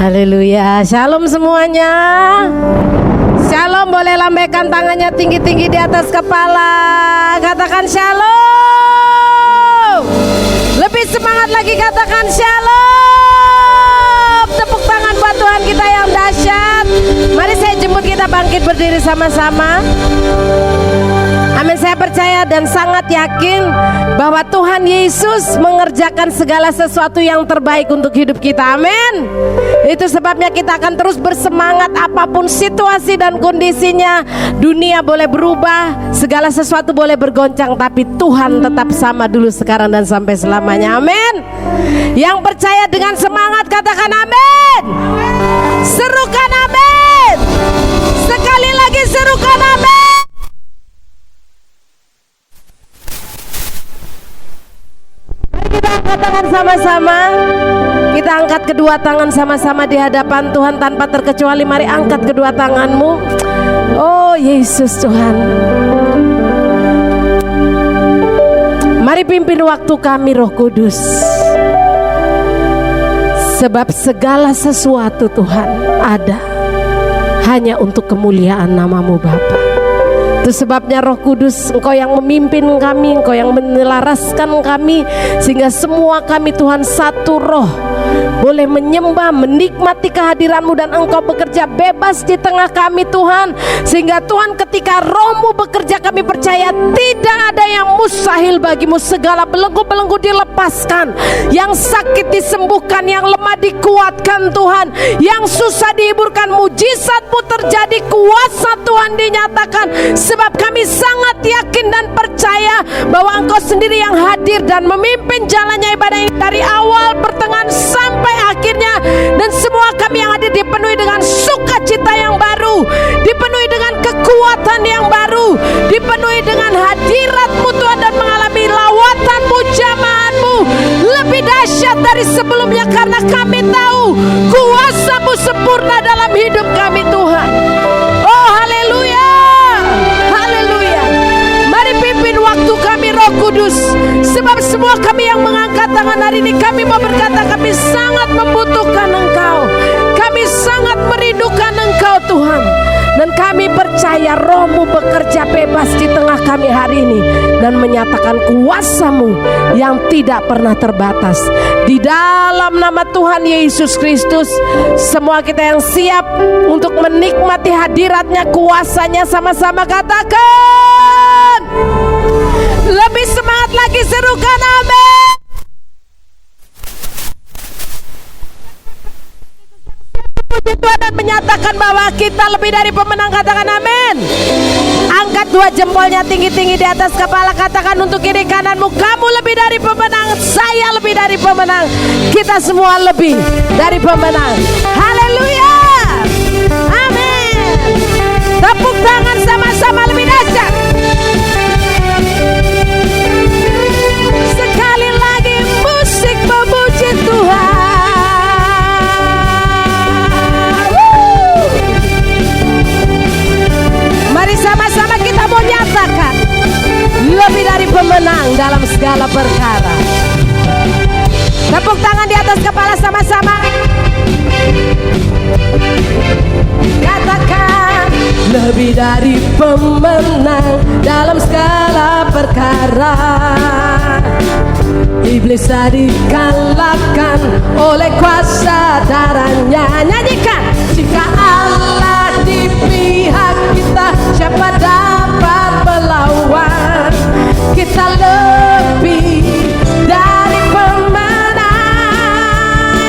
Haleluya. Shalom semuanya. Shalom, boleh lambaikan tangannya tinggi-tinggi di atas kepala. Katakan shalom. Lebih semangat lagi, katakan shalom. Tepuk tangan buat Tuhan kita yang dahsyat. Mari saya jemput kita bangkit berdiri sama-sama. Amin. Saya percaya dan sangat yakin bahwa Tuhan Yesus mengerjakan segala sesuatu yang terbaik untuk hidup kita. Amin. Itu sebabnya kita akan terus bersemangat apapun situasi dan kondisinya. Dunia boleh berubah, segala sesuatu boleh bergoncang, tapi Tuhan tetap sama dulu, sekarang, dan sampai selamanya. Amin. Yang percaya dengan semangat katakan amin. Serukan amin. Sekali lagi serukan amin. Kita angkat tangan sama-sama. Kita angkat kedua tangan sama-sama di hadapan Tuhan tanpa terkecuali. Mari angkat kedua tanganmu. Oh Yesus Tuhan, mari pimpin waktu kami Roh Kudus. Sebab segala sesuatu Tuhan ada hanya untuk kemuliaan nama-Mu Bapa. Itu sebabnya Roh Kudus, Engkau yang memimpin kami, Engkau yang menyelaraskan kami, sehingga semua kami Tuhan satu roh, boleh menyembah, menikmati kehadiran-Mu, dan Engkau bekerja bebas di tengah kami Tuhan. Sehingga Tuhan, ketika Roh-Mu bekerja, kami percaya tidak ada yang mustahil bagi-Mu. Segala belenggu-belenggu dilepaskan, yang sakit disembuhkan, yang lemah dikuatkan Tuhan, yang susah dihiburkan. Mujizat-Mu terjadi, kuasa Tuhan dinyatakan. Sebab kami sangat yakin dan percaya bahwa Engkau sendiri yang hadir dan memimpin jalannya ibadah ini dari awal, pertengahan, sampai akhirnya. Dan semua kami yang hadir dipenuhi dengan sukacita yang baru, dipenuhi dengan kekuatan yang baru, dipenuhi dengan hadirat-Mu Tuhan, dan mengalami lawatan-Mu, jamahan-Mu lebih dahsyat dari sebelumnya. Karena kami tahu kuasa-Mu sempurna dalam hidup kami Tuhan. Oh haleluya, haleluya. Mari pimpin waktu kami Roh Kudus. Sebab semua kami yang mengangkat tangan hari ini, kami mau berkata kami sangat membutuhkan Engkau. Kami sangat merindukan Engkau Tuhan. Dan kami percaya Roh-Mu bekerja bebas di tengah kami hari ini, dan menyatakan kuasa-Mu yang tidak pernah terbatas. Di dalam nama Tuhan Yesus Kristus, semua kita yang siap untuk menikmati hadirat-Nya, kuasa-Nya, sama-sama katakan lebih semangat lagi, serukan amin. Puji Tuhan, dan menyatakan bahwa kita lebih dari pemenang, katakan amin. Angkat dua jempolnya tinggi-tinggi di atas kepala, katakan untuk kiri kananmu, kamu lebih dari pemenang, saya lebih dari pemenang, kita semua lebih dari pemenang. Haleluya, amin. Tepuk tangan sama-sama lebih dahsyat. Sekali lagi musik memuji Tuhan. Mari sama-sama kita mau nyatakan lebih dari pemenang dalam segala perkara. Tepuk tangan di atas kepala sama-sama. Katakan lebih dari pemenang dalam segala perkara. Iblis dikalahkan oleh kuasa darah-Nya. Nyanyikan, jika Allah di pihak kita, siapa dapat melawan? Kita lebih dari pemenang.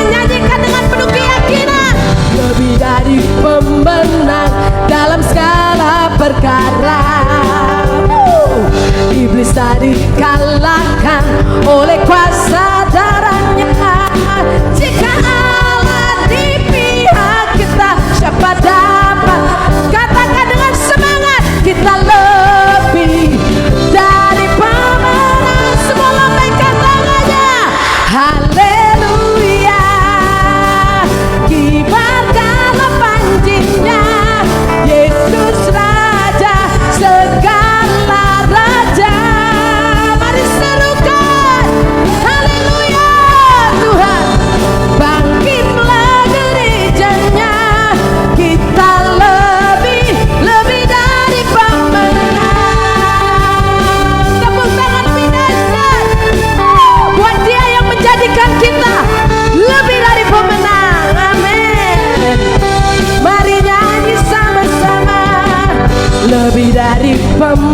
Nyanyikan dengan penuh keyakinan, lebih dari pemenang dalam segala perkara. Iblis dikalahkan oleh kuasa darah-Nya. Jika Allah di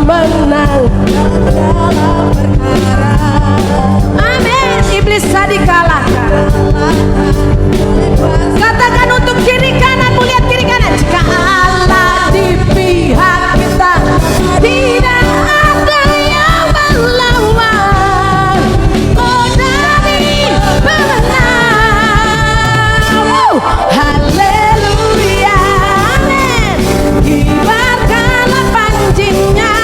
pemenang dalam perkara. Amin. Iblis bisa dikalahkan. Katakan untuk kiri kananmu, lihat kiri kanan. Jika Allah di pihak kita, tidak ada yang melawan. Oh, dari pemenang. Haleluya, amin. Kibarkanlah panjinya,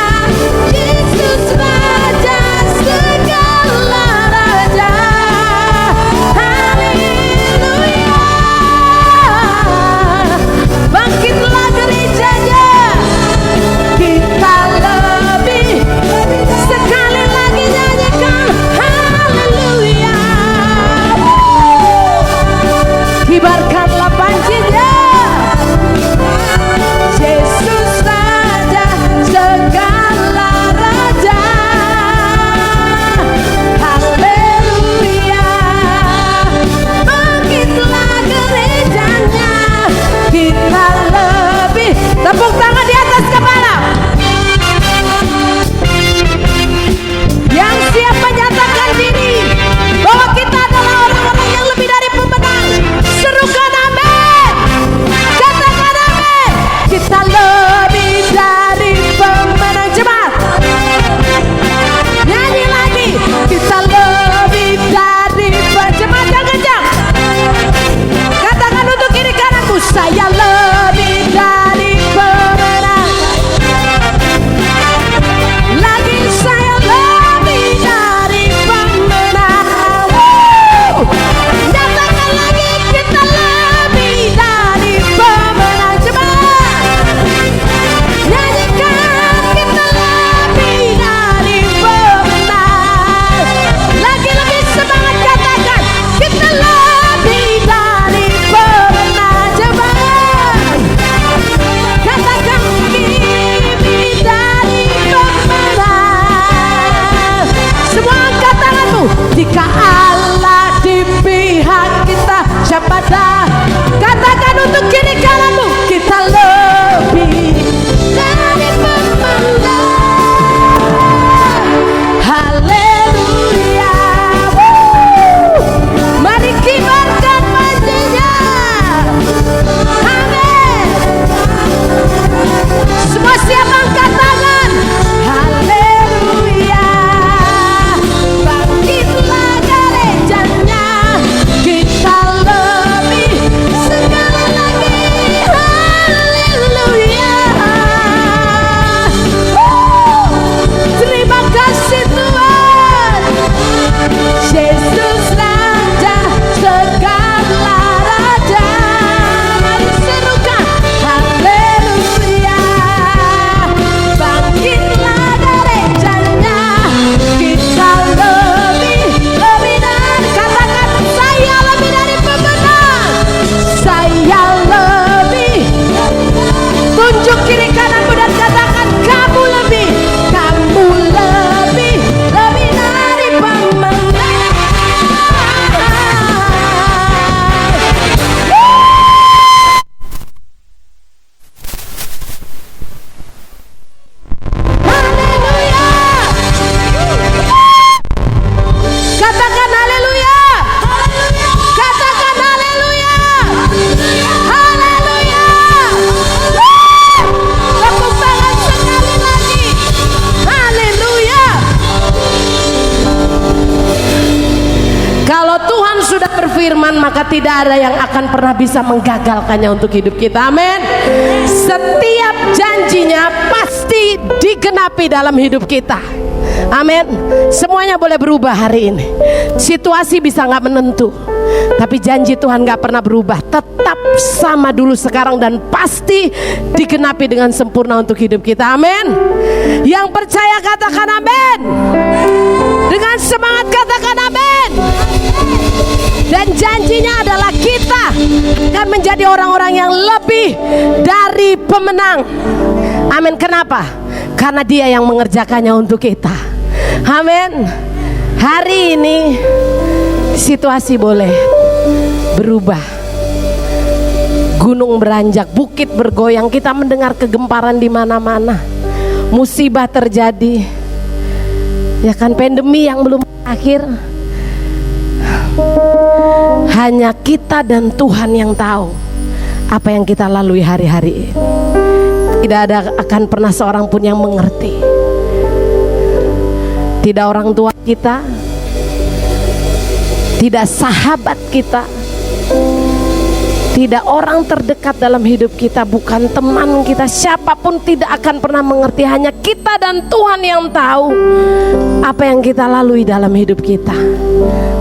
Yesus Raja segala raja. Haleluya. Bangkitlah gerejanya, kita lebih. Sekali lagi nyanyikan haleluya. Kibarkanlah panjinya, Yesus Raja segala raja. Haleluya. Bangkitlah gerejanya, kita lebih. Tepuk tangan di atas kepala. Yang siap menyatakan diri bahwa kita adalah orang-orang yang lebih dari pemenang, serukan amin. Katakan amin. Kita lebih dari pemenang. Cepat nyanyi lagi. Kita lebih dari cepat yang kencang. Katakan untuk kiri kananmu, saya lebih dari pemenang. Lagi saya lebih dari pemenang. Nyatakan lagi, kita lebih dari pemenang. Cepat nyanyikan, kita lebih dari pemenang. Lagi lebih semangat, katakan kita lebih dari pemenang. Cepat katakan lebih dari pemenang. Semua angkat tanganmu. Jika Allah di pihak kita, siapa dah? Katakan untuk kiri kananmu, kita lebih dari pemenang. Haleluya. Mari kibarkan panjinya. Amin. Semua siap angkat tangan. Haleluya. Bangkitlah gerejanya, kita lebih. Sekali lagi haleluya. Terima kasih Tuhan. Yesus Raja segala raja. Mari serukan haleluya. Bangkitlah gerejanya, kita lebih dari. Katakan saya lebih dari pemenang. Saya lebih. Tunjuk kiri kananmu dan katakan kamu lebih. Kamu lebih dari pemenang. Haleluya. Katakan haleluya. Katakan haleluya. Haleluya. Tepuk tangan sekali lagi. Haleluya. Kalau Tuhan sudah berfirman, maka tidak ada yang akan pernah bisa menggagalkannya untuk hidup kita. Amin. Setiap janjinya pasti digenapi dalam hidup kita. Amin. Semuanya boleh berubah hari ini. Situasi bisa nggak menentu, tapi janji Tuhan nggak pernah berubah. Tetap sama dulu, sekarang, dan pasti digenapi dengan sempurna untuk hidup kita. Amin. Yang percaya katakan amin. Dengan semangat katakan amin. Dan janjinya adalah kita akan menjadi orang-orang yang lebih dari pemenang. Amin. Kenapa? Karena Dia yang mengerjakannya untuk kita. Amin. Hari ini situasi boleh berubah. Gunung beranjak, bukit bergoyang, kita mendengar kegemparan di mana-mana. musibah terjadi, ya kan, pandemi yang belum berakhir. Hanya kita dan Tuhan yang tahu apa yang kita lalui hari-hari ini. Tidak ada akan pernah seorang pun yang mengerti. Tidak orang tua kita, tidak sahabat kita, tidak orang terdekat dalam hidup kita, bukan teman kita, siapapun tidak akan pernah mengerti. Hanya kita dan Tuhan yang tahu apa yang kita lalui dalam hidup kita.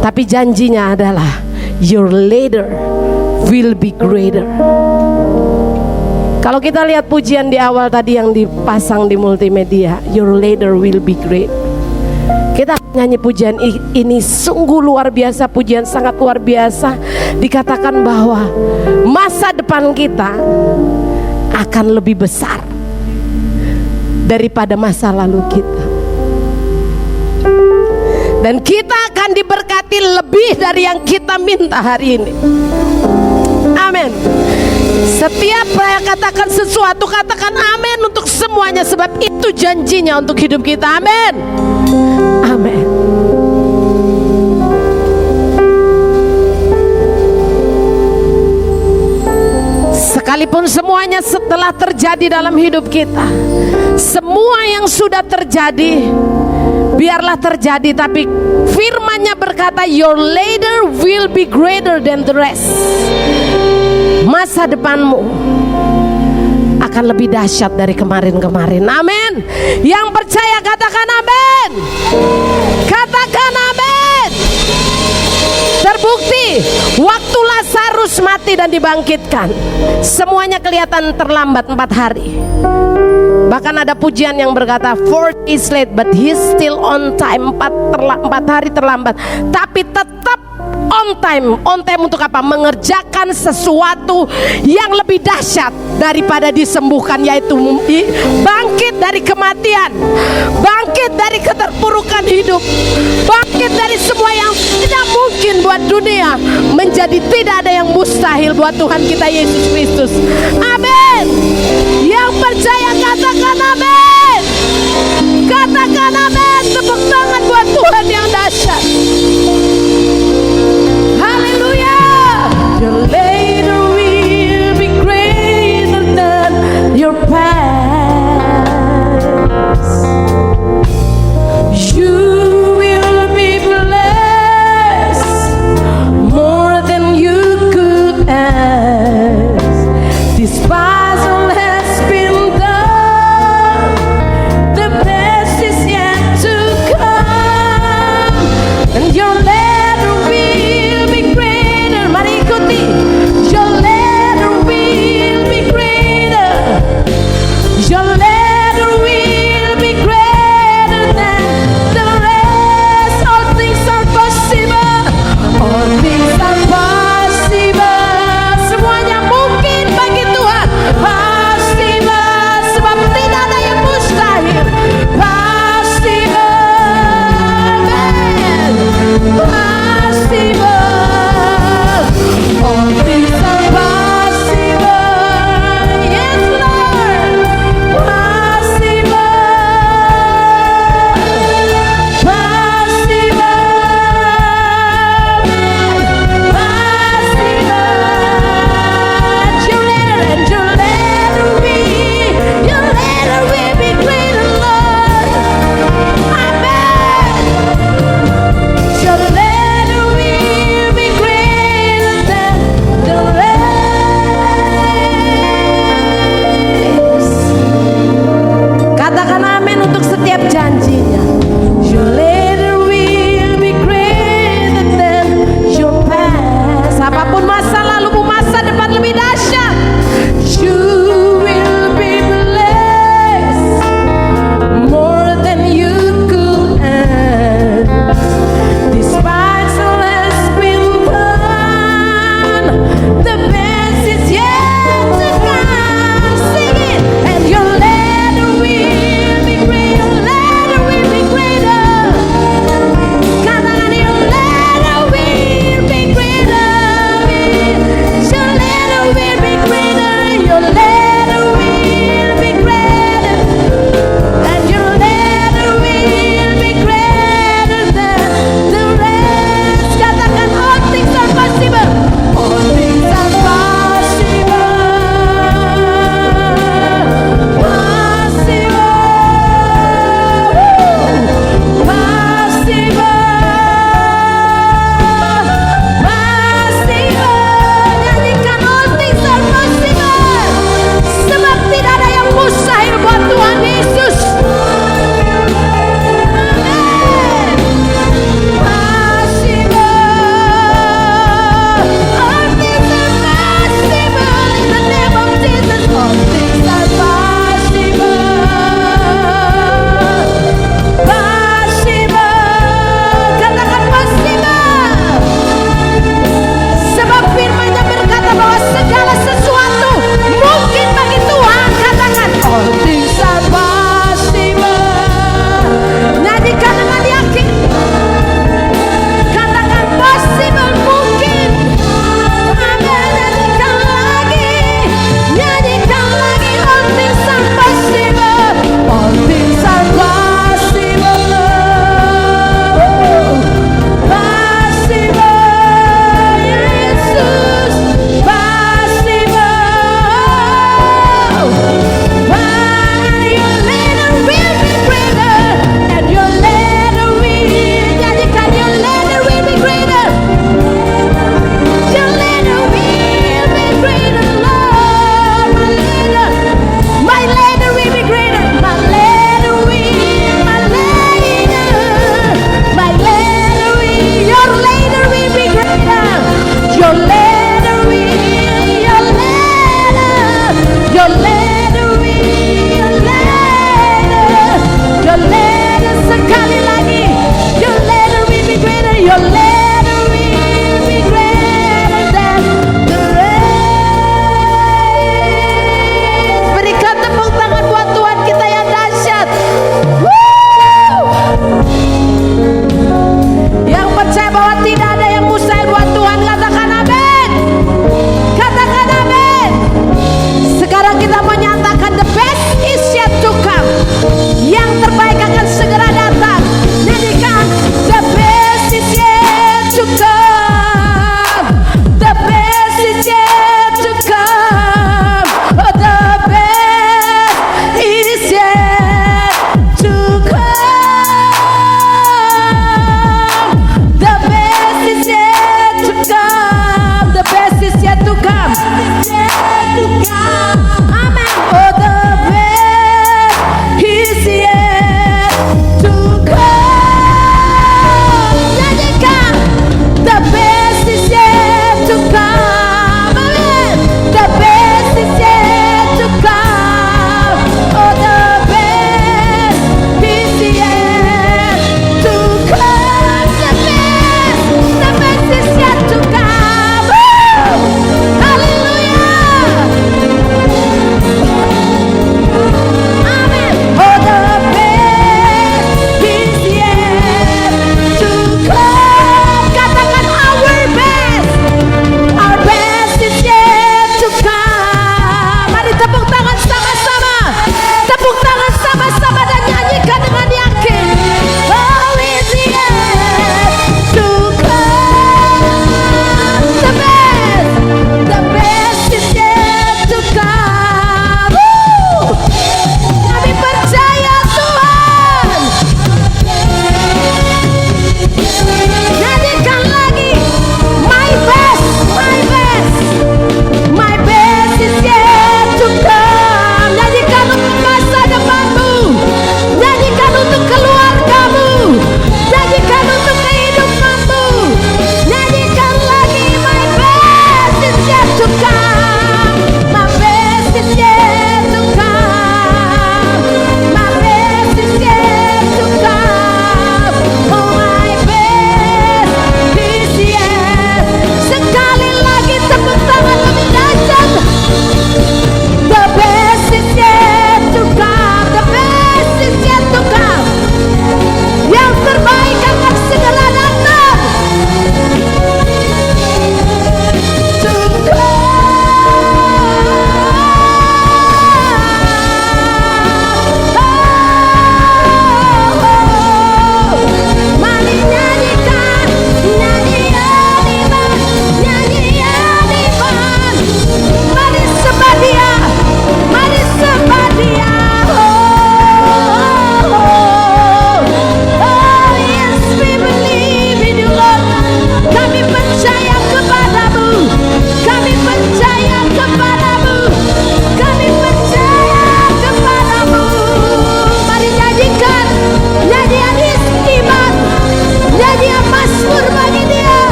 Tapi janjinya adalah your later will be greater. Kalau kita lihat pujian di awal tadi yang dipasang di multimedia, your later will be great. Kita nyanyi pujian ini sungguh luar biasa, pujian sangat luar biasa. Dikatakan bahwa masa depan kita akan lebih besar daripada masa lalu kita. Dan kita akan diberkati lebih dari yang kita minta hari ini. Amin. Setiap saya katakan sesuatu, katakan amin untuk semuanya, sebab itu janjinya untuk hidup kita. Amin. Amin. Sekalipun semuanya setelah terjadi dalam hidup kita, semua yang sudah terjadi biarlah terjadi, tapi firman-Nya berkata your later will be greater than the rest. Masa depanmu akan lebih dahsyat dari kemarin-kemarin. Amin. Yang percaya katakan amin. Katakan amin. Terbukti waktu Lazarus mati dan dibangkitkan, semuanya kelihatan terlambat 4 hari. Bahkan ada pujian yang berkata 4 days late but he's still on time. 4 hari terlambat, tapi tetap on time. On time untuk apa? Mengerjakan sesuatu yang lebih dahsyat daripada disembuhkan, yaitu bangkit dari kematian, bangkit dari keterpurukan hidup, bangkit dari semua yang tidak mungkin buat dunia menjadi tidak ada yang mustahil buat Tuhan kita Yesus Kristus. Amin. Yang percaya katakan amin. Katakan amin. Tepuk tangan buat Tuhan yang dahsyat. Haleluya. Your later will be greater than your past. You will be blessed more than you could ask. This puzzle has been done. The best is yet to come.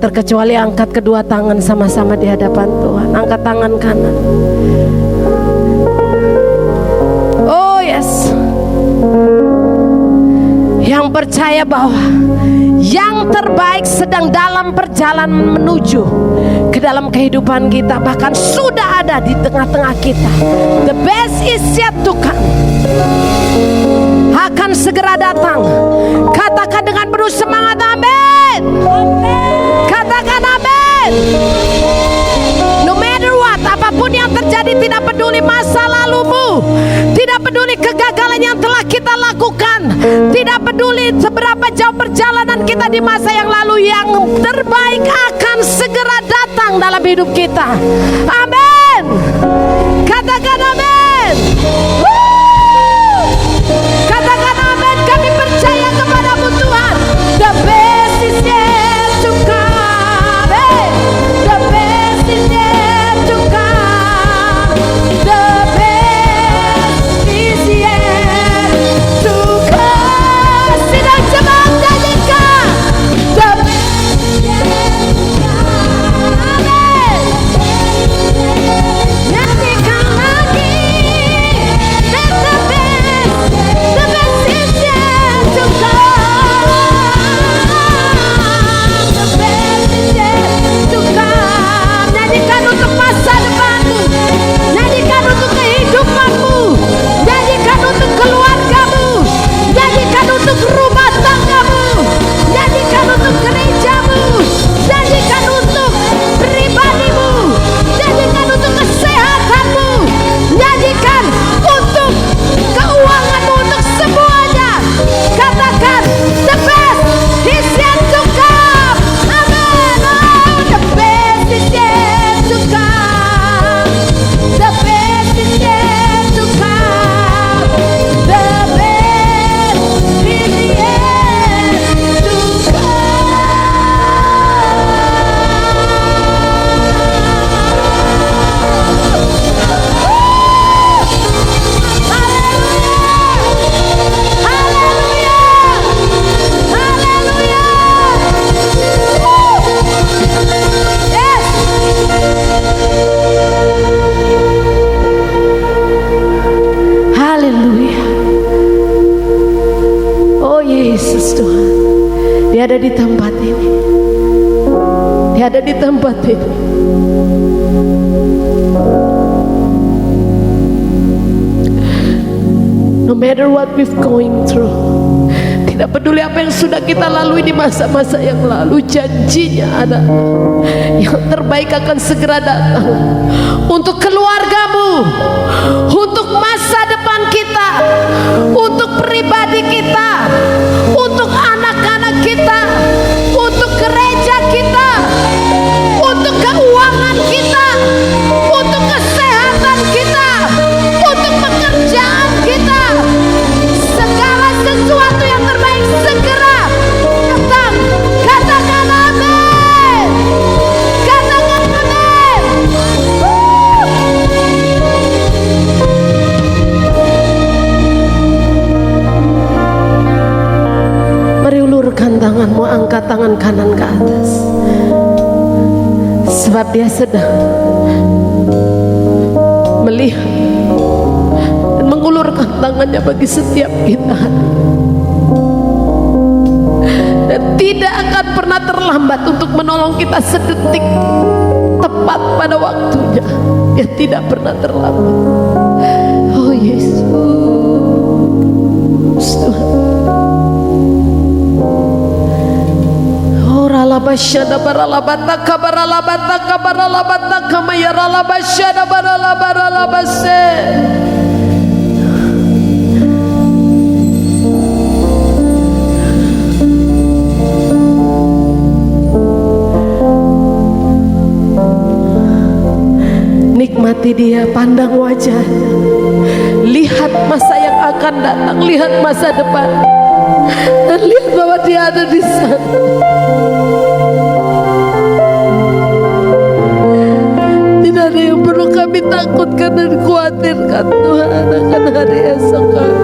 terkecuali angkat kedua tangan sama-sama di hadapan Tuhan. Angkat tangan kanan. Oh yes. Yang percaya bahwa yang terbaik sedang dalam perjalanan menuju ke dalam kehidupan kita, bahkan sudah ada di tengah-tengah kita. The best is yet to come. Akan segera datang. Katakan dengan penuh semangat, amin. Katakan amin. No matter what, apapun yang terjadi, tidak peduli masa lalumu, tidak peduli kegagalan yang telah kita lakukan, tidak peduli seberapa jauh perjalanan kita di masa yang lalu, yang terbaik akan segera datang dalam hidup kita. Amin. Katakan amin. Katakan amin. Kami percaya kepadamu Tuhan. The best is yet to come. The best is yet to come. The best is yet to come. Sidang jemaat nyanyikan. The best is yet to come. Amin. Nyanyikan lagi. Let the best is yet to come. The best is yet to come. Nyanyikan untuk masa depanmu, nyanyikan untuk kehidupanmu, nyanyikan untuk keluargamu, nyanyikan untuk rumah tanggamu, nyanyikan untuk gerejamu, nyanyikan untuk pribadimu, nyanyikan untuk kesehatanmu, nyanyikan untuk keuanganmu, untuk semuanya. Katakan the best is yet to come. Amen. Oh, the best is yet to come. The best is yet to come. The best is yet to Haleluya. Oh Yesus Tuhan, Dia ada di tempat ini. Dia ada di tempat ini. No matter what we've going through, tidak peduli apa yang sudah kita lalui di masa-masa yang lalu, janjinya ada yang terbaik akan segera datang untuk keluargamu, untuk masa depan kita, untuk pribadi kita, untuk anak-anak kita, untuk gereja kita, untuk keuangan kita, untuk kesehatan kita, untuk pekerjaan kita. Segala sesuatu yang terbaik segera datang. Katakan amin. Katakan amin. Mari ulurkan tanganmu, angkat tangan kanan ke atas. Sebab Dia sedang melihat dan mengulurkan tangannya bagi setiap kita. Dan tidak akan pernah terlambat untuk menolong kita sedetik, tepat pada waktunya. Dia tidak pernah terlambat. Oh Yesus Tuhan. Ralabasyada baralabataka baralabataka baralabataka mayaralabasyada baralabaralabase. Nikmati Dia, pandang wajahnya, lihat masa yang akan datang, lihat masa depan, dan lihat bahwa Dia ada di sana. Tidak ada yang perlu kami takutkan dan khawatirkan Tuhan akan hari esok kami.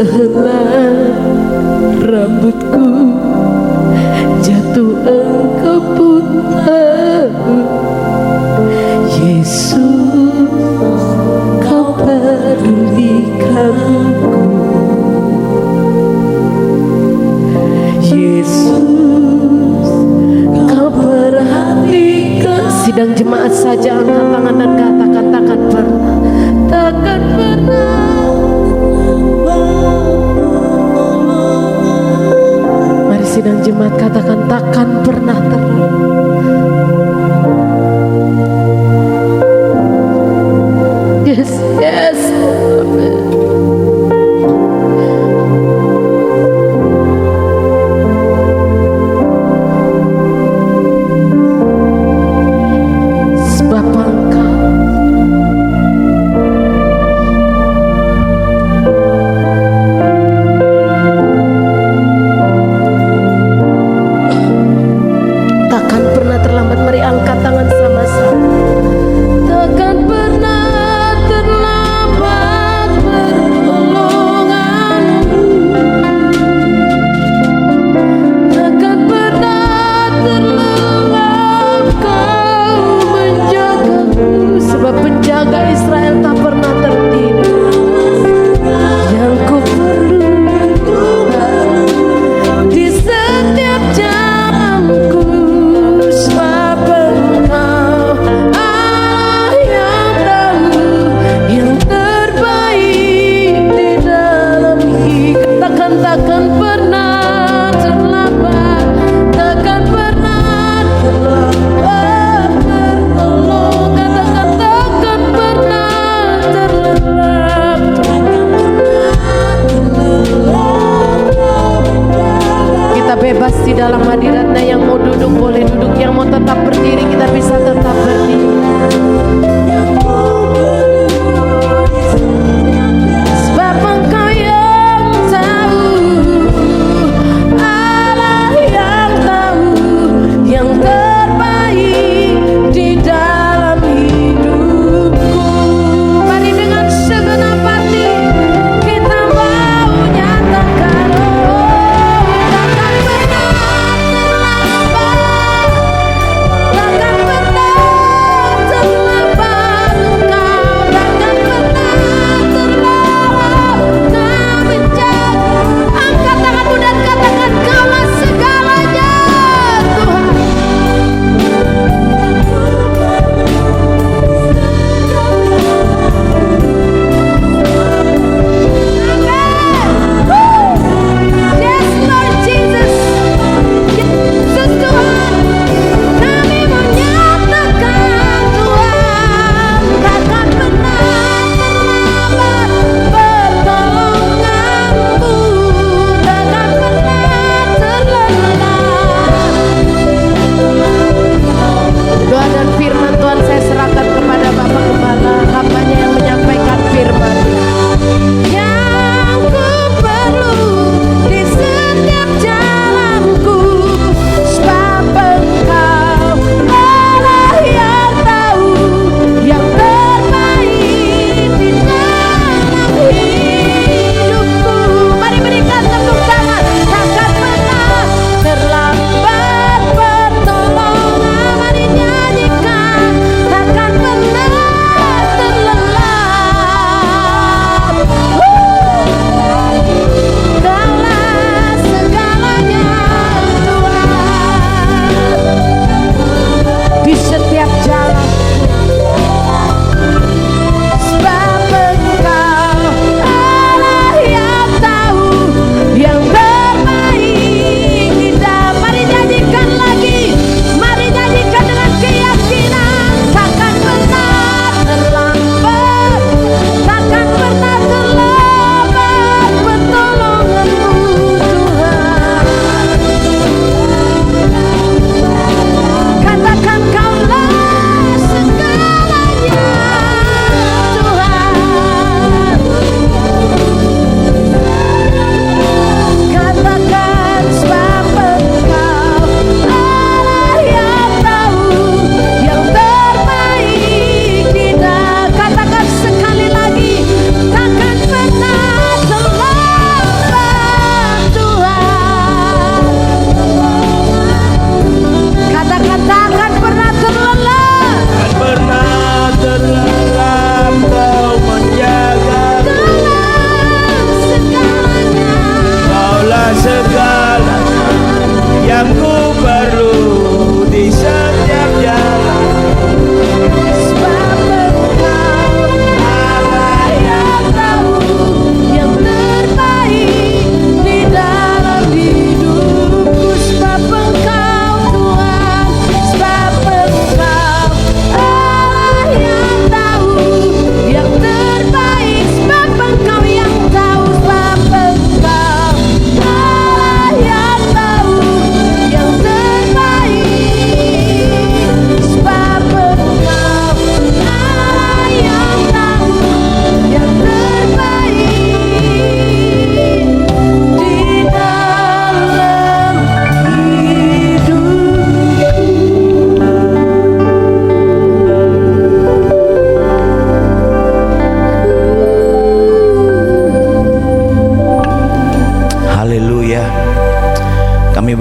sehelai rambutku jatuh engkau pun tahu. Yesus, kau pedulikanku. Yesus, kau perhatikan. Sidang jemaat saja angkat tangan dan katakan takkan pernah, takkan pernah. Mari sidang jemaat katakan takkan pernah terlambat. Yes, yes, amen. Sebab Engkau takkan pernah terlambat. Mari angkat tangan sama-sama. Takkan pernah terlambat.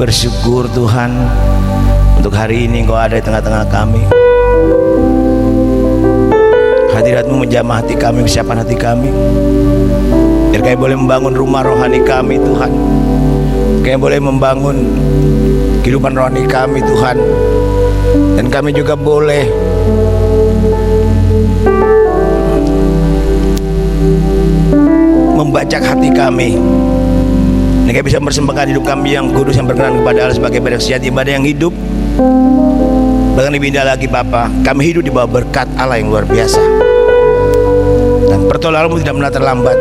bersyukur Tuhan untuk hari ini Engkau ada di tengah-tengah kami. Hadirat-Mu menjamah hati kami, kesiapan hati kami, biar kami boleh membangun rumah rohani kami Tuhan. Kami boleh membangun kehidupan rohani kami Tuhan. Dan kami juga boleh membajak hati kami, dan kami bisa mempersembahkan hidup kami yang kudus, yang berkenan kepada Allah sebagai ibadah sejati, ibadah yang hidup. Bahkan lebih indah lagi Bapa, kami hidup di bawah berkat Allah yang luar biasa, dan pertolongan-Mu tidak pernah terlambat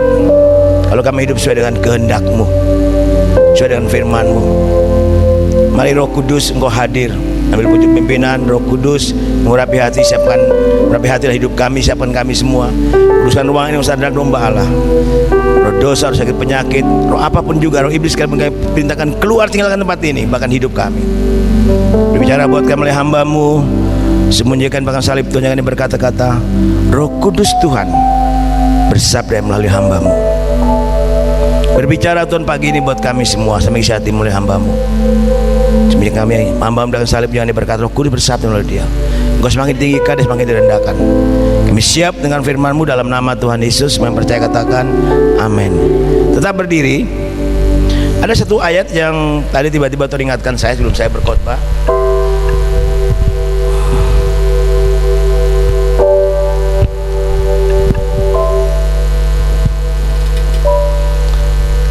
kalau kami hidup sesuai dengan kehendak-Mu, sesuai dengan firman-Mu. Mari Roh Kudus Engkau hadir, ambil pucuk pimpinan. Roh Kudus mengurapi hati, mengurapi hatilah hidup kami, siapkan kami semua. Kuduskan ruang ini usaha dan domba Allah. Roh dosa, roh sakit penyakit, roh apapun juga, roh iblis kami perintahkan keluar, tinggalkan tempat ini, bahkan hidup kami. Berbicara buat kami oleh hamba-Mu, sembunyikan bahkan salib Tuhan, jangan berkata-kata. Roh Kudus Tuhan bersabda melalui hamba-Mu. Berbicara Tuhan pagi ini buat kami semua, sampai isi hati oleh hamba-Mu. Sembunyikan kami, hamba-Mu dengan salib, jangan berkata. Roh Kudus bersabda melalui Dia. Engkau semakin tinggikan dan semakin direndahkan. Kami siap dengan firman-Mu dalam nama Tuhan Yesus. Yang percaya katakan amin. Tetap berdiri. Ada satu ayat yang tadi tiba-tiba teringatkan saya sebelum saya berkhotbah.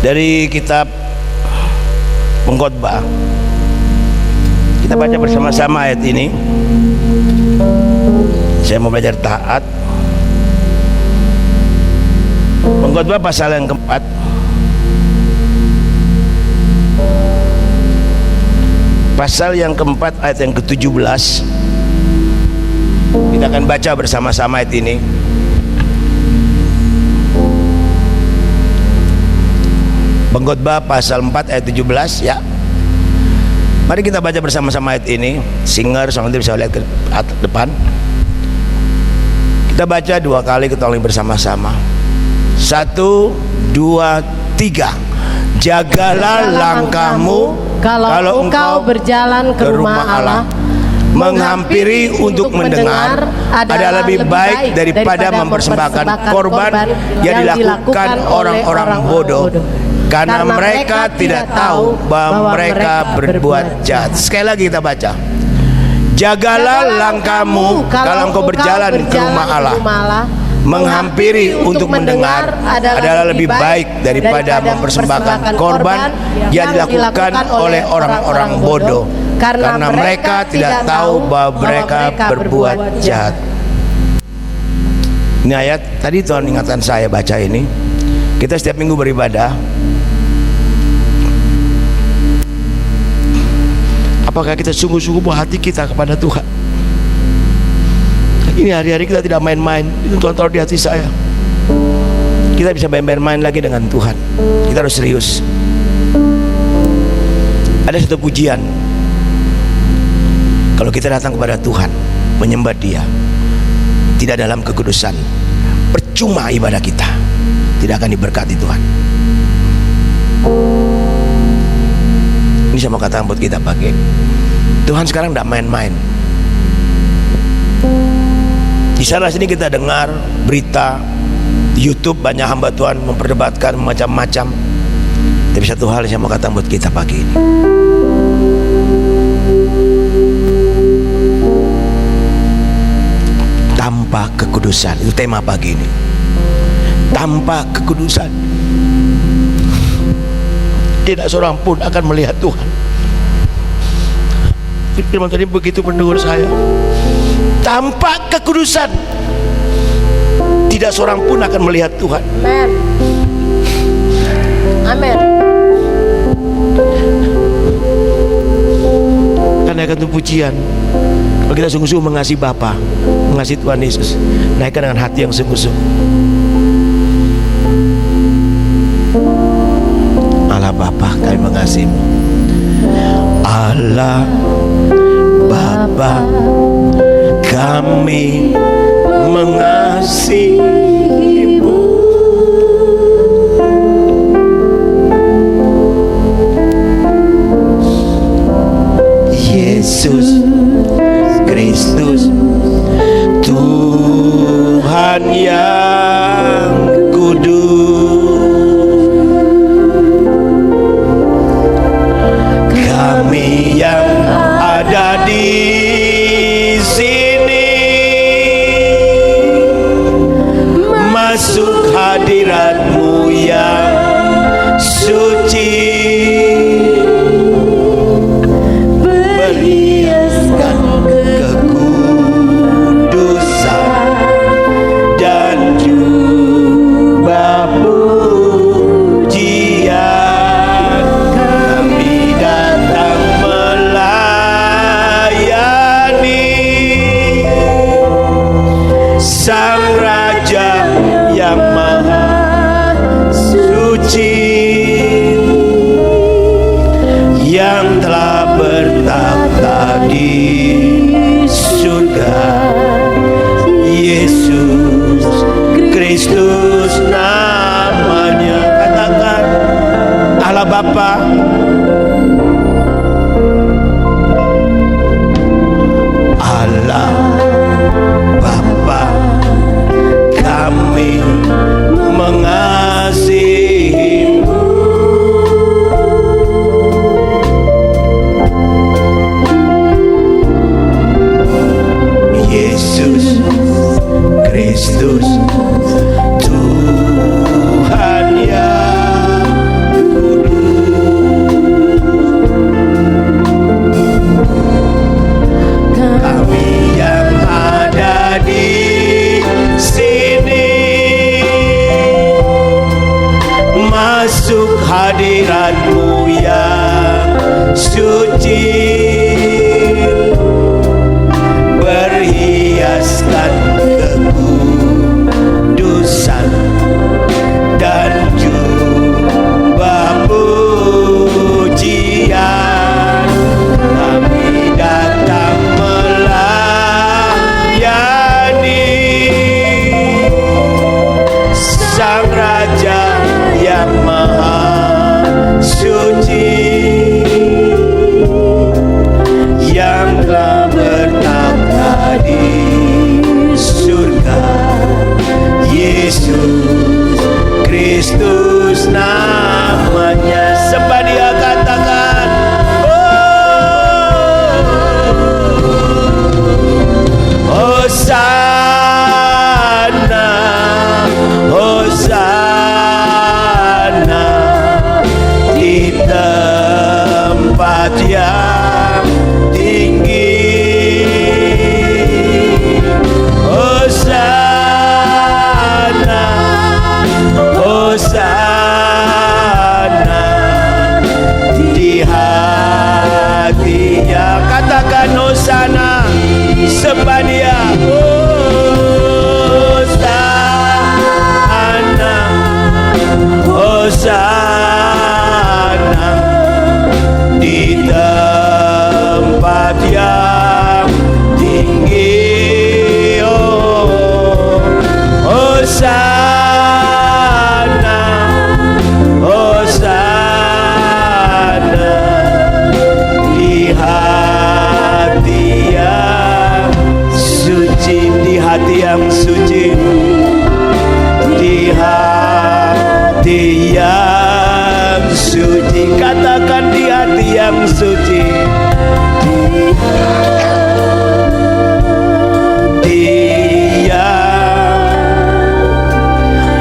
Dari kitab Pengkhotbah. Kita baca bersama-sama ayat ini. Saya mau belajar taat. Pengkhotbah pasal yang keempat. Pasal yang keempat ayat yang ke-17. Kita akan baca bersama-sama ayat ini. Pengkhotbah pasal 4 ayat 17 ya. Mari kita baca bersama-sama ayat ini. Singer, nanti bisa lihat ke depan. Kita baca 2 kali, kita ulangi bersama-sama. 1, 2, 3. Jagalah langkahmu kalau engkau berjalan ke rumah Allah, menghampiri untuk mendengar adalah lebih baik daripada mempersembahkan korban yang dilakukan orang-orang bodoh, karena mereka tidak tahu bahwa mereka berbuat jahat. Sekali lagi kita baca. Jagalah langkahmu kalau engkau berjalan ke rumah Allah, menghampiri untuk mendengar adalah lebih baik daripada mempersembahkan korban yang dilakukan oleh orang-orang bodoh, karena mereka tidak tahu bahwa mereka berbuat jahat. Ini ayat tadi Tuhan ingatkan saya baca ini. Kita setiap minggu beribadah. Apakah kita sungguh-sungguh buat hati kita kepada Tuhan? Ini hari-hari kita tidak main-main. Itu Tuhan taruh di hati saya. Kita bisa main-main lagi dengan Tuhan. Kita harus serius. Ada satu pujian. Kalau kita datang kepada Tuhan, menyembah Dia, tidak dalam kekudusan, percuma ibadah kita, tidak akan diberkati Tuhan. Ini saya mau katakan buat kita pakai. Tuhan sekarang tidak main-main. Di sana sini kita dengar berita di YouTube, banyak hamba Tuhan memperdebatkan macam-macam. Tapi satu hal yang saya mau katakan buat kita pagi ini. Tanpa kekudusan, itu tema pagi ini. Tanpa kekudusan, tidak seorang pun akan melihat Tuhan. Firman tadi begitu menegur saya. Tanpa kekudusan, tidak seorang pun akan melihat Tuhan. Amen. Amen. Karena akan itu pujian. Kalau kita sungguh-sungguh mengasihi Bapa, mengasihi Tuhan Yesus, naikkan dengan hati yang sungguh-sungguh. Allah Bapa, kami mengasihi-Mu. Allah Bapa, kami mengasihi-Mu. hadirat-Mu yang suci, berhiaskan kekudusan dan jubah pujian. Kami datang melayani Sang Raja yang maha suci, yang telah bertakhta di surga. Yesus Kristus namanya. Katakan, Allah Bapa, Allah Bapa, kami mengasihi-Mu. Yesus Kristus Tuhan yang kudus, kami yang ada di sini masuk hadirat-Mu yang suci, berhiaskan kekudusan dan jubah pujian. Kami datang melayani Sang Raja yang maha suci, yang telah bertakhta di surga. Yesus Kristus namanya. Sebab Dia katakan, Hosana, Hosana di tempat yang tinggi. Hosana, Hosana di hatinya. Katakan Hosana, sebab Dia Hosana, Hosana di tempat yang tinggi. Oh, Hosana, Hosana di hati yang suci, di hati yang suci, di hati yang suci. Katakan, di hati yang suci, di yang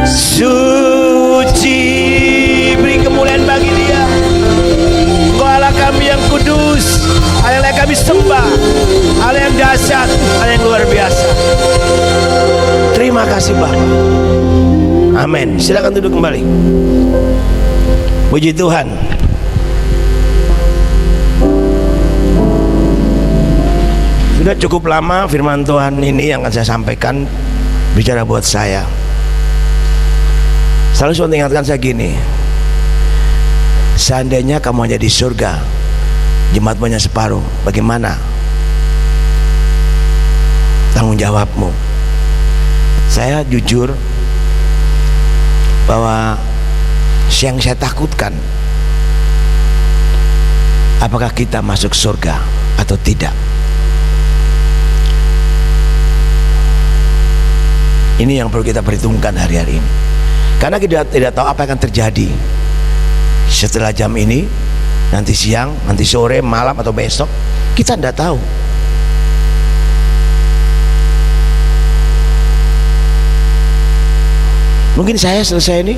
suci. Beri kemuliaan bagi Dia. Engkau Allah kami yang kudus, Allah yang kami sembah, Allah yang dahsyat, Allah yang luar biasa. Terima kasih Bapa. Amin. Silakan duduk kembali. Puji Tuhan. Sudah cukup lama firman Tuhan ini yang akan saya sampaikan bicara buat saya. Selalu saya ingatkan saya gini, seandainya kamu hanya di surga, jemaatmu hanya separuh, bagaimana tanggung jawabmu? Saya jujur bahwa yang saya takutkan, apakah kita masuk surga atau tidak. Ini yang perlu kita perhitungkan hari-hari ini, karena kita tidak tahu apa yang akan terjadi setelah jam ini, nanti siang, nanti sore, malam, atau besok. Kita tidak tahu. Mungkin saya selesai ini.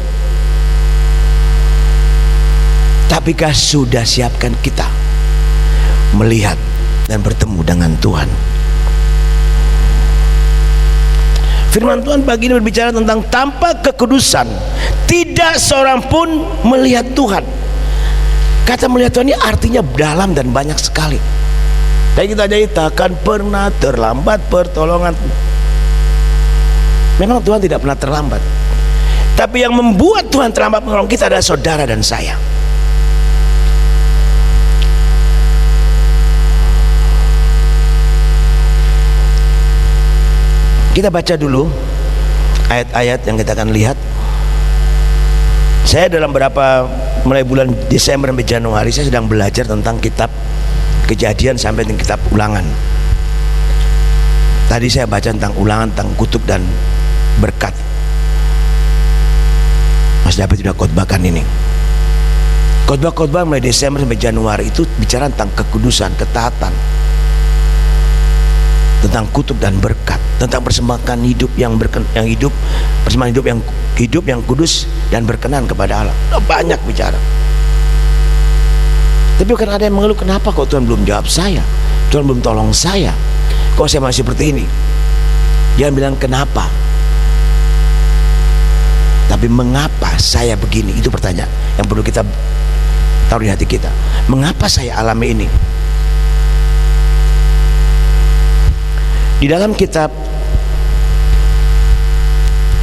Tapikah sudah siapkan kita melihat dan bertemu dengan Tuhan? Firman Tuhan pagi ini berbicara tentang tanpa kekudusan tidak seorang pun melihat Tuhan. Kata melihat Tuhan ini artinya dalam dan banyak sekali. Dan kita jadi takkan pernah terlambat pertolongan. Memang Tuhan tidak pernah terlambat. Tapi yang membuat Tuhan terlambat menolong kita adalah saudara dan saya. Kita baca dulu ayat-ayat yang kita akan lihat. Saya dalam mulai bulan Desember sampai Januari saya sedang belajar tentang kitab Kejadian sampai dengan kitab Ulangan. Tadi saya baca tentang Ulangan, tentang kutub dan berkat. Mas David sudah khotbahkan ini. Khotbah-khotbah mulai Desember sampai Januari itu bicara tentang kekudusan, ketaatan, tentang kutub dan berkat, tentang persembahan hidup persembahan hidup yang kudus dan berkenan kepada Allah. Banyak bicara. Tapi bukan ada yang mengeluh, kenapa kok Tuhan belum jawab saya, Tuhan belum tolong saya, kok saya masih seperti ini. Jangan bilang kenapa, tapi mengapa saya begini. Itu pertanyaan yang perlu kita taruh di hati kita. Mengapa saya alami ini? Di dalam kitab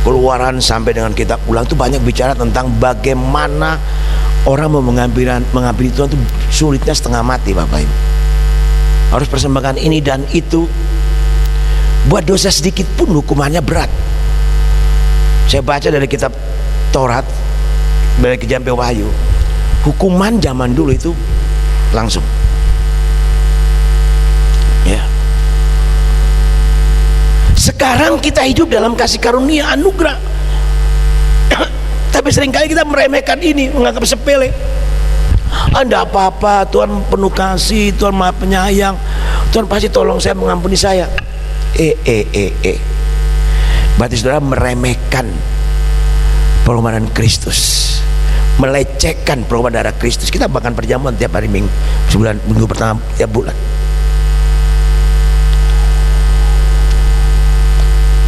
Keluaran sampai dengan kitab Ulangan itu banyak bicara tentang bagaimana orang mau menghampiri Tuhan itu sulitnya setengah mati, Bapak Ibu. Harus persembahkan ini dan itu. Buat dosa sedikit pun hukumannya berat. Saya baca dari kitab Taurat, dari Kejadian Wahyu, hukuman zaman dulu itu langsung. Ya. Sekarang kita hidup dalam kasih karunia anugerah. Tapi seringkali kita meremehkan ini, menganggap sepele. Anda apa-apa, Tuhan penuh kasih, Tuhan maha penyayang, Tuhan pasti tolong saya, mengampuni saya. Berarti saudara meremehkan pengorbanan Kristus, melecehkan pengorbanan darah Kristus. Kita bahkan perjamuan tiap hari minggu pertama tiap bulan.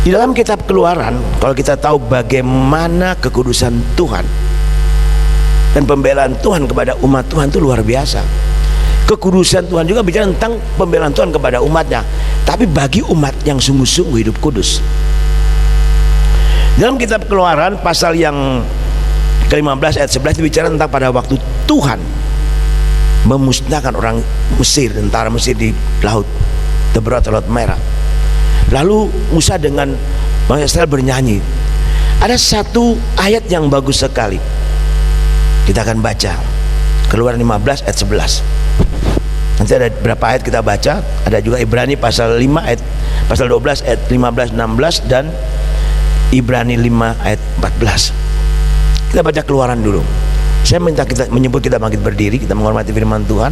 Di dalam kitab Keluaran, kalau kita tahu bagaimana kekudusan Tuhan dan pembelaan Tuhan kepada umat Tuhan itu luar biasa. Kekudusan Tuhan juga bicara tentang pembelaan Tuhan kepada umatnya, tapi bagi umat yang sungguh-sungguh hidup kudus. Dalam kitab Keluaran pasal yang ke-15 ayat 11 bicara tentang pada waktu Tuhan memusnahkan orang Mesir, tentara Mesir di laut Tebrat, Laut Merah. Lalu Musa dengan bangsa Israel bernyanyi. Ada satu ayat yang bagus sekali, kita akan baca Keluaran 15 ayat 11. Nanti ada berapa ayat kita baca. Ada juga Ibrani pasal 5 ayat, pasal 12 ayat 15, 16 dan Ibrani 5 ayat 14. Kita baca Keluaran dulu. Saya minta kita menyebut, kita bangkit berdiri, kita menghormati firman Tuhan.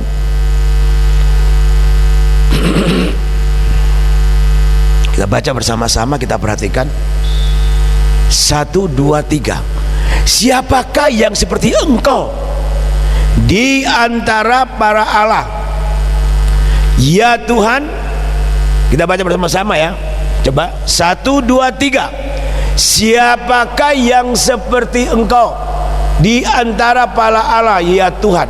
Kita baca bersama-sama, kita perhatikan. 1, 2, 3. Siapakah yang seperti engkau di antara para Allah, ya Tuhan? Kita baca bersama-sama ya. Coba 1, 2, 3. Siapakah yang seperti engkau di antara para Allah, ya Tuhan?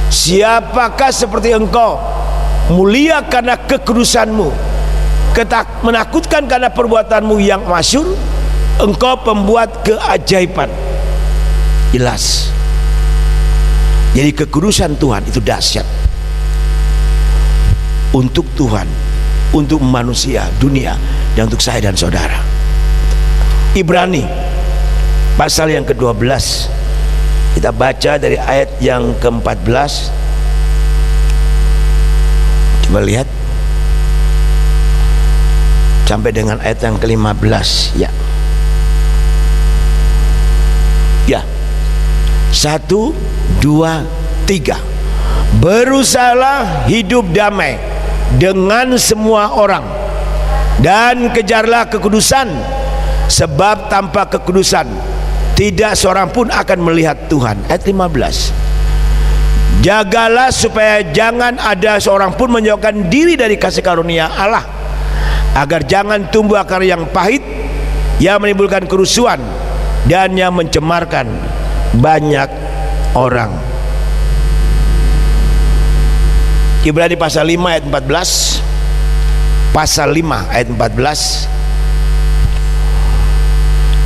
Siapakah seperti engkau, mulia karena kekudusanmu, menakutkan karena perbuatanmu yang masyhur, engkau pembuat keajaiban. Jelas. Jadi kekudusan Tuhan itu dahsyat untuk Tuhan, untuk manusia, dunia, dan untuk saya dan saudara. Ibrani pasal yang ke-12, kita baca dari ayat yang ke-14. Coba lihat sampai dengan ayat yang ke-15 ya. Ya. 1, 2, 3. Berusahalah hidup damai dengan semua orang dan kejarlah kekudusan, Sebab tanpa kekudusan tidak seorang pun akan melihat Tuhan. Ayat 15. Jagalah supaya jangan ada seorang pun menjauhkan diri dari kasih karunia Allah, agar jangan tumbuh akar yang pahit, yang menimbulkan kerusuhan dan yang mencemarkan banyak orang. Ibrani pasal 5 ayat 14. Pasal 5 ayat 14.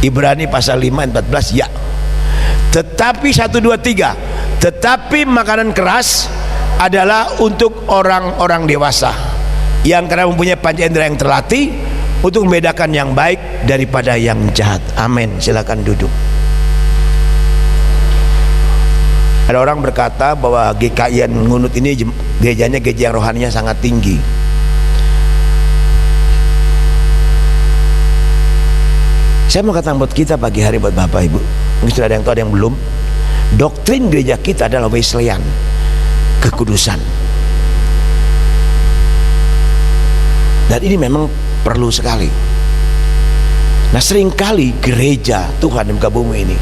Ibrani pasal 5 ayat 14. Ya. Tetapi 1, 2, 3. Tetapi makanan keras adalah untuk orang-orang dewasa, yang karena mempunyai panca indera yang terlatih untuk membedakan yang baik daripada yang jahat. Amin. Silakan duduk. Ada orang berkata bahwa GKI Ngunut ini gerejanya gereja yang rohaninya sangat tinggi. Saya mau katakan buat kita pagi hari, buat Bapak Ibu, mungkin sudah ada yang tahu, ada yang belum. Doktrin gereja kita adalah Wesleyan, kekudusan. Dan ini memang perlu sekali. Nah, seringkali gereja Tuhan di muka bumi ini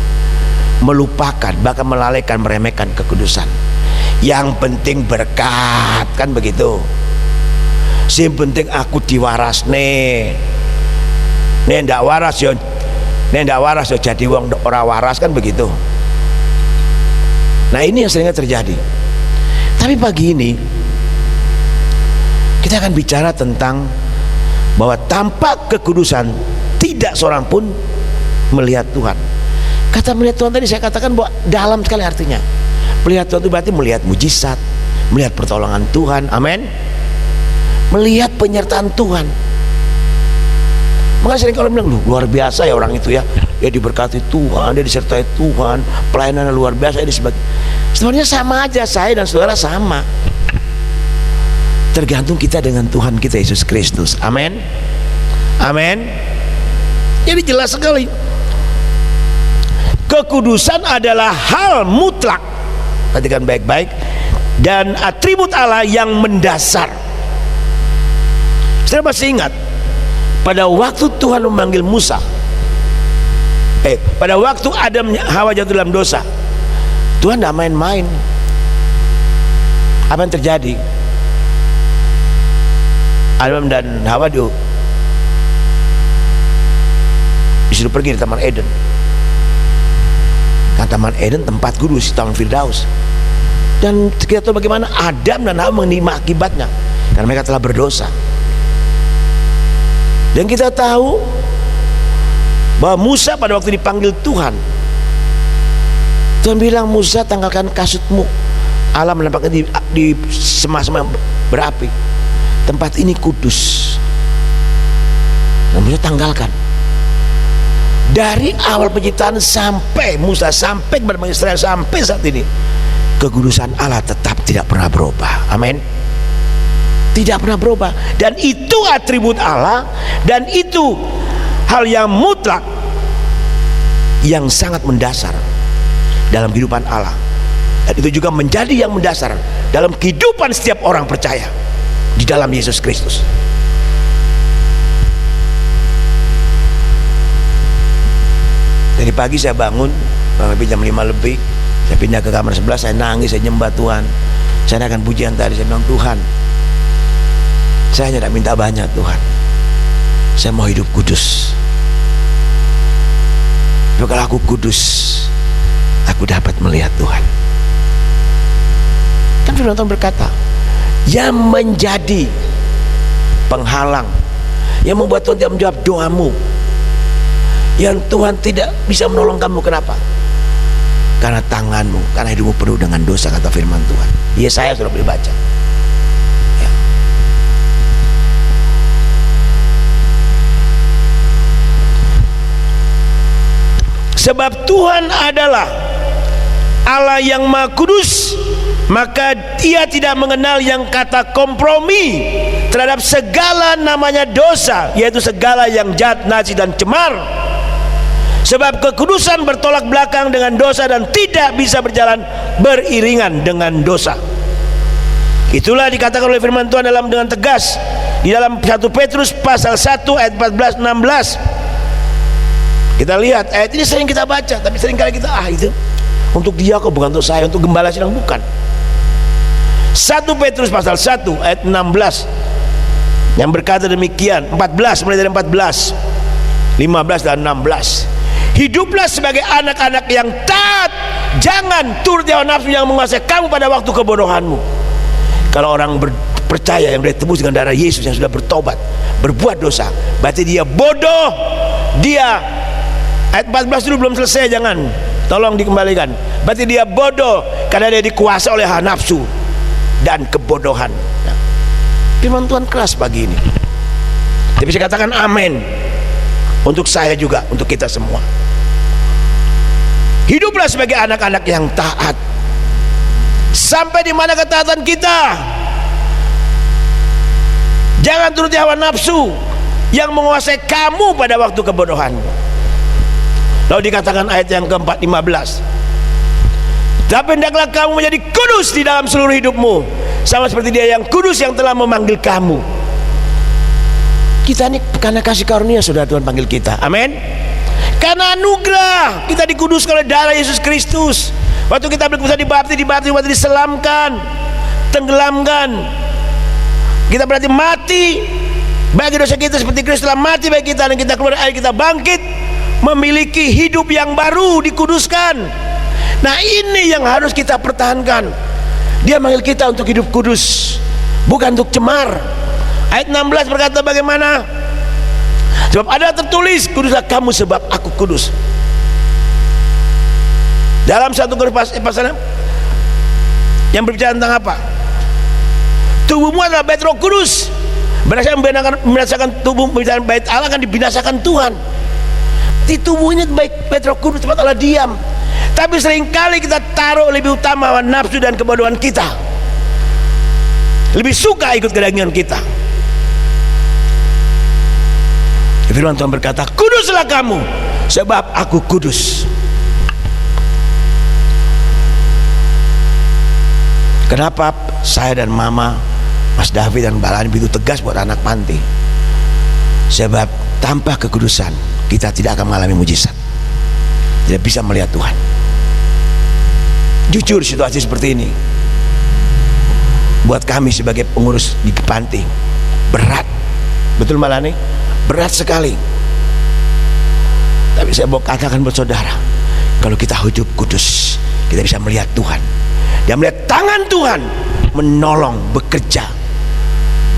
melupakan, bahkan melalaikan, meremehkan kekudusan. Yang penting berkat, kan begitu. Yang penting aku diwaras nih. Nih ndak waras yo, jadi wong ora waras, kan begitu. Nah, ini yang seringnya terjadi. Tapi pagi ini kita akan bicara tentang bahwa tanpa kekudusan tidak seorang pun melihat Tuhan. Kata melihat Tuhan tadi saya katakan bahwa dalam sekali artinya. Melihat Tuhan itu berarti melihat mujizat, melihat pertolongan Tuhan. Amin. Melihat penyertaan Tuhan. Makanya sering kalau bilang, luar biasa ya orang itu ya, dia diberkati Tuhan, dia disertai Tuhan, pelayanannya luar biasa, ini sebagainya. Sebenarnya sama aja, saya dan saudara sama. Tergantung kita dengan Tuhan kita Yesus Kristus. Amin. Amin. Jadi jelas sekali, kekudusan adalah hal mutlak, perhatikan baik-baik, dan atribut Allah yang mendasar. Saya masih ingat pada waktu Tuhan memanggil Musa, pada waktu Adam Hawa jatuh dalam dosa, Tuhan tidak main-main. Apa yang terjadi? Adam dan Hawa disuruh pergi di Taman Eden. Nah, Taman Eden tempat kudus, Taman Firdaus. Dan kita tahu bagaimana Adam dan Hawa menerima akibatnya karena mereka telah berdosa. Dan kita tahu bahwa Musa pada waktu dipanggil Tuhan, Tuhan bilang, Musa tanggalkan kasutmu. Allah menampakkan di sema-sema berapi. Tempat ini kudus. Dan Musa tanggalkan. Dari awal penciptaan sampai Musa, sampai kepada bangsa Israel, sampai saat ini, kekudusan Allah tetap tidak pernah berubah. Amin. Tidak pernah berubah. Dan itu atribut Allah, dan itu hal yang mutlak, yang sangat mendasar dalam kehidupan Allah. Dan itu juga menjadi yang mendasar dalam kehidupan setiap orang percaya di dalam Yesus Kristus. Dari pagi saya bangun, lebih jam 5 lebih, saya pindah ke kamar sebelah, saya nangis, saya nyembah Tuhan. Saya akan pujian tadi, saya bilang, Tuhan, saya hanya tidak minta banyak Tuhan, saya mau hidup kudus. Tapi kalau aku kudus, aku dapat melihat Tuhan. Kan firman Tuhan berkata, yang menjadi penghalang, yang membuat Tuhan tidak menjawab doamu, yang Tuhan tidak bisa menolong kamu, kenapa? Karena tanganmu, karena hidupmu penuh dengan dosa, kata firman Tuhan. Yesaya sudah boleh baca. Sebab Tuhan adalah Allah yang Maha Kudus, maka Ia tidak mengenal yang kata kompromi terhadap segala namanya dosa, yaitu segala yang jahat, najis dan cemar. Sebab kekudusan bertolak belakang dengan dosa dan tidak bisa berjalan beriringan dengan dosa. Itulah dikatakan oleh firman Tuhan dengan tegas di dalam 1 Petrus pasal 1 ayat 14-16. Kita lihat ayat ini sering kita baca, tapi sering kali kita itu untuk dia kok, bukan untuk saya, untuk gembala sidang, bukan. 1 Petrus pasal 1 ayat 16 yang berkata demikian, 14, mulai dari 14, 15 dan 16. Hiduplah sebagai anak-anak yang taat, jangan turut hawa nafsu yang menguasai kamu pada waktu kebodohanmu. Kalau orang percaya yang ditebus dengan darah Yesus, yang sudah bertobat, berbuat dosa, berarti dia bodoh. Dia, ayat 14 dulu belum selesai, jangan, tolong dikembalikan. Berarti dia bodoh karena dia dikuasai oleh hawa nafsu dan kebodohan. Nah, firman Tuhan keras pagi ini, tapi saya katakan amin untuk saya juga, untuk kita semua. Hiduplah sebagai anak-anak yang taat. Sampai di mana ketaatan kita? Jangan turuti hawa nafsu yang menguasai kamu pada waktu kebodohanmu. Lalu dikatakan ayat yang keempat, 15, tapi hendaklah kamu menjadi kudus di dalam seluruh hidupmu, sama seperti dia yang kudus yang telah memanggil kamu. Kita ini karena kasih karunia, saudara, Tuhan panggil kita, amin. Karena anugerah kita dikuduskan oleh darah Yesus Kristus. Waktu kita berkuasa dibaptis, waktu diselamkan, tenggelamkan, kita berarti mati bagi dosa kita seperti Kristus telah mati bagi kita, dan kita keluar air, kita bangkit memiliki hidup yang baru, dikuduskan. Nah, ini yang harus kita pertahankan. Dia manggil kita untuk hidup kudus, bukan untuk cemar. Ayat 16 berkata bagaimana? Sebab ada tertulis, kuduslah kamu sebab aku kudus. Dalam 1 Korintus pasal yang berbicara tentang apa? Tubuhmu adalah bait Roh Kudus. Berdasarkan tubuh bait Allah akan dibinasakan Tuhan. Di tubuh ini bait Roh Kudus, tempat Allah diam. Tapi seringkali kita taruh lebih utama nafsu dan kebodohan kita, lebih suka ikut kedagingan kita. Firman Tuhan berkata, kuduslah kamu sebab aku kudus. Kenapa saya dan Mama, Mas David dan Mbak Lani begitu tegas buat anak panti? Sebab tanpa kekudusan kita tidak akan mengalami mujizat, tidak bisa melihat Tuhan. Jujur, situasi seperti ini buat kami sebagai pengurus di panti berat, betul Mbak Lani? Berat sekali. Tapi saya mau katakan buat saudara, kalau kita hidup kudus, kita bisa melihat Tuhan dan melihat tangan Tuhan menolong, bekerja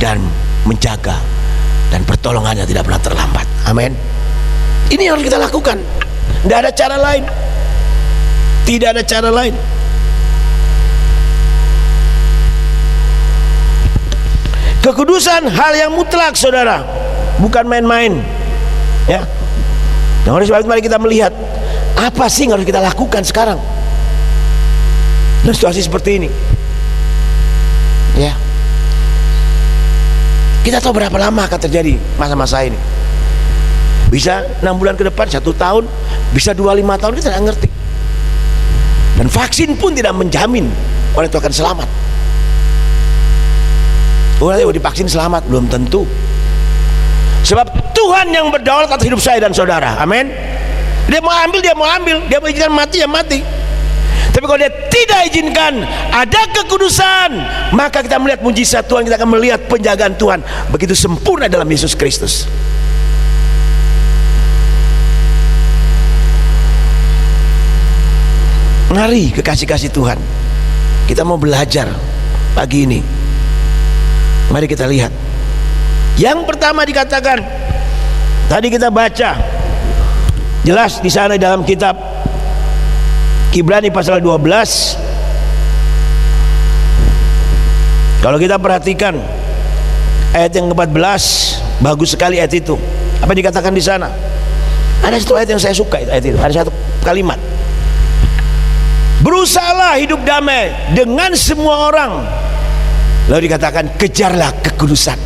dan menjaga, dan pertolongannya tidak pernah terlambat. Amin. Ini yang harus kita lakukan. Tidak ada cara lain. Tidak ada cara lain. Kekudusan hal yang mutlak, saudara, bukan main-main, ya. Nah, oleh sebab itu mari kita melihat apa sih yang harus kita lakukan sekarang dalam situasi seperti ini, ya. Kita tahu berapa lama akan terjadi masa-masa ini. Bisa 6 bulan ke depan, 1 tahun, bisa 25 tahun, kita tidak ngerti. Dan vaksin pun tidak menjamin orang itu akan selamat. Orang yang divaksin selamat, belum tentu. Sebab Tuhan yang berdaulat atas hidup saya dan saudara, amin. Dia mau ambil, dia mau ambil. Dia mau izinkan mati, ya mati. Tapi kalau dia tidak izinkan ada kekudusan, maka kita melihat mujizat Tuhan, kita akan melihat penjagaan Tuhan begitu sempurna dalam Yesus Kristus. Mari kekasih-kasih Tuhan, kita mau belajar pagi ini. Mari kita lihat. Yang pertama dikatakan, tadi kita baca jelas di sana dalam kitab Ibrani pasal 12. Kalau kita perhatikan ayat yang ke-14, bagus sekali ayat itu. Apa dikatakan di sana? Ada satu ayat yang saya suka, ayat itu. Ada satu kalimat. Berusahalah hidup damai dengan semua orang. Lalu dikatakan, kejarlah kekudusan.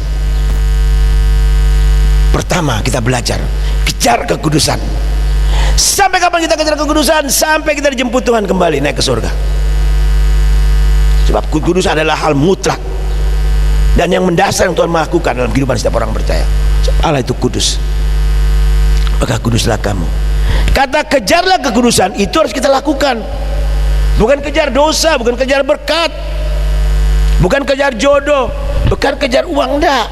Pertama kita belajar, kejar kekudusan. Sampai kapan kita kejar kekudusan? Sampai kita dijemput Tuhan kembali naik ke surga. Sebab kekudusan adalah hal mutlak dan yang mendasar yang Tuhan melakukan dalam kehidupan setiap orang percaya. Allah itu kudus, maka kuduslah kamu. Kata kejarlah kekudusan itu harus kita lakukan. Bukan kejar dosa, bukan kejar berkat, bukan kejar jodoh, bukan kejar uang, enggak.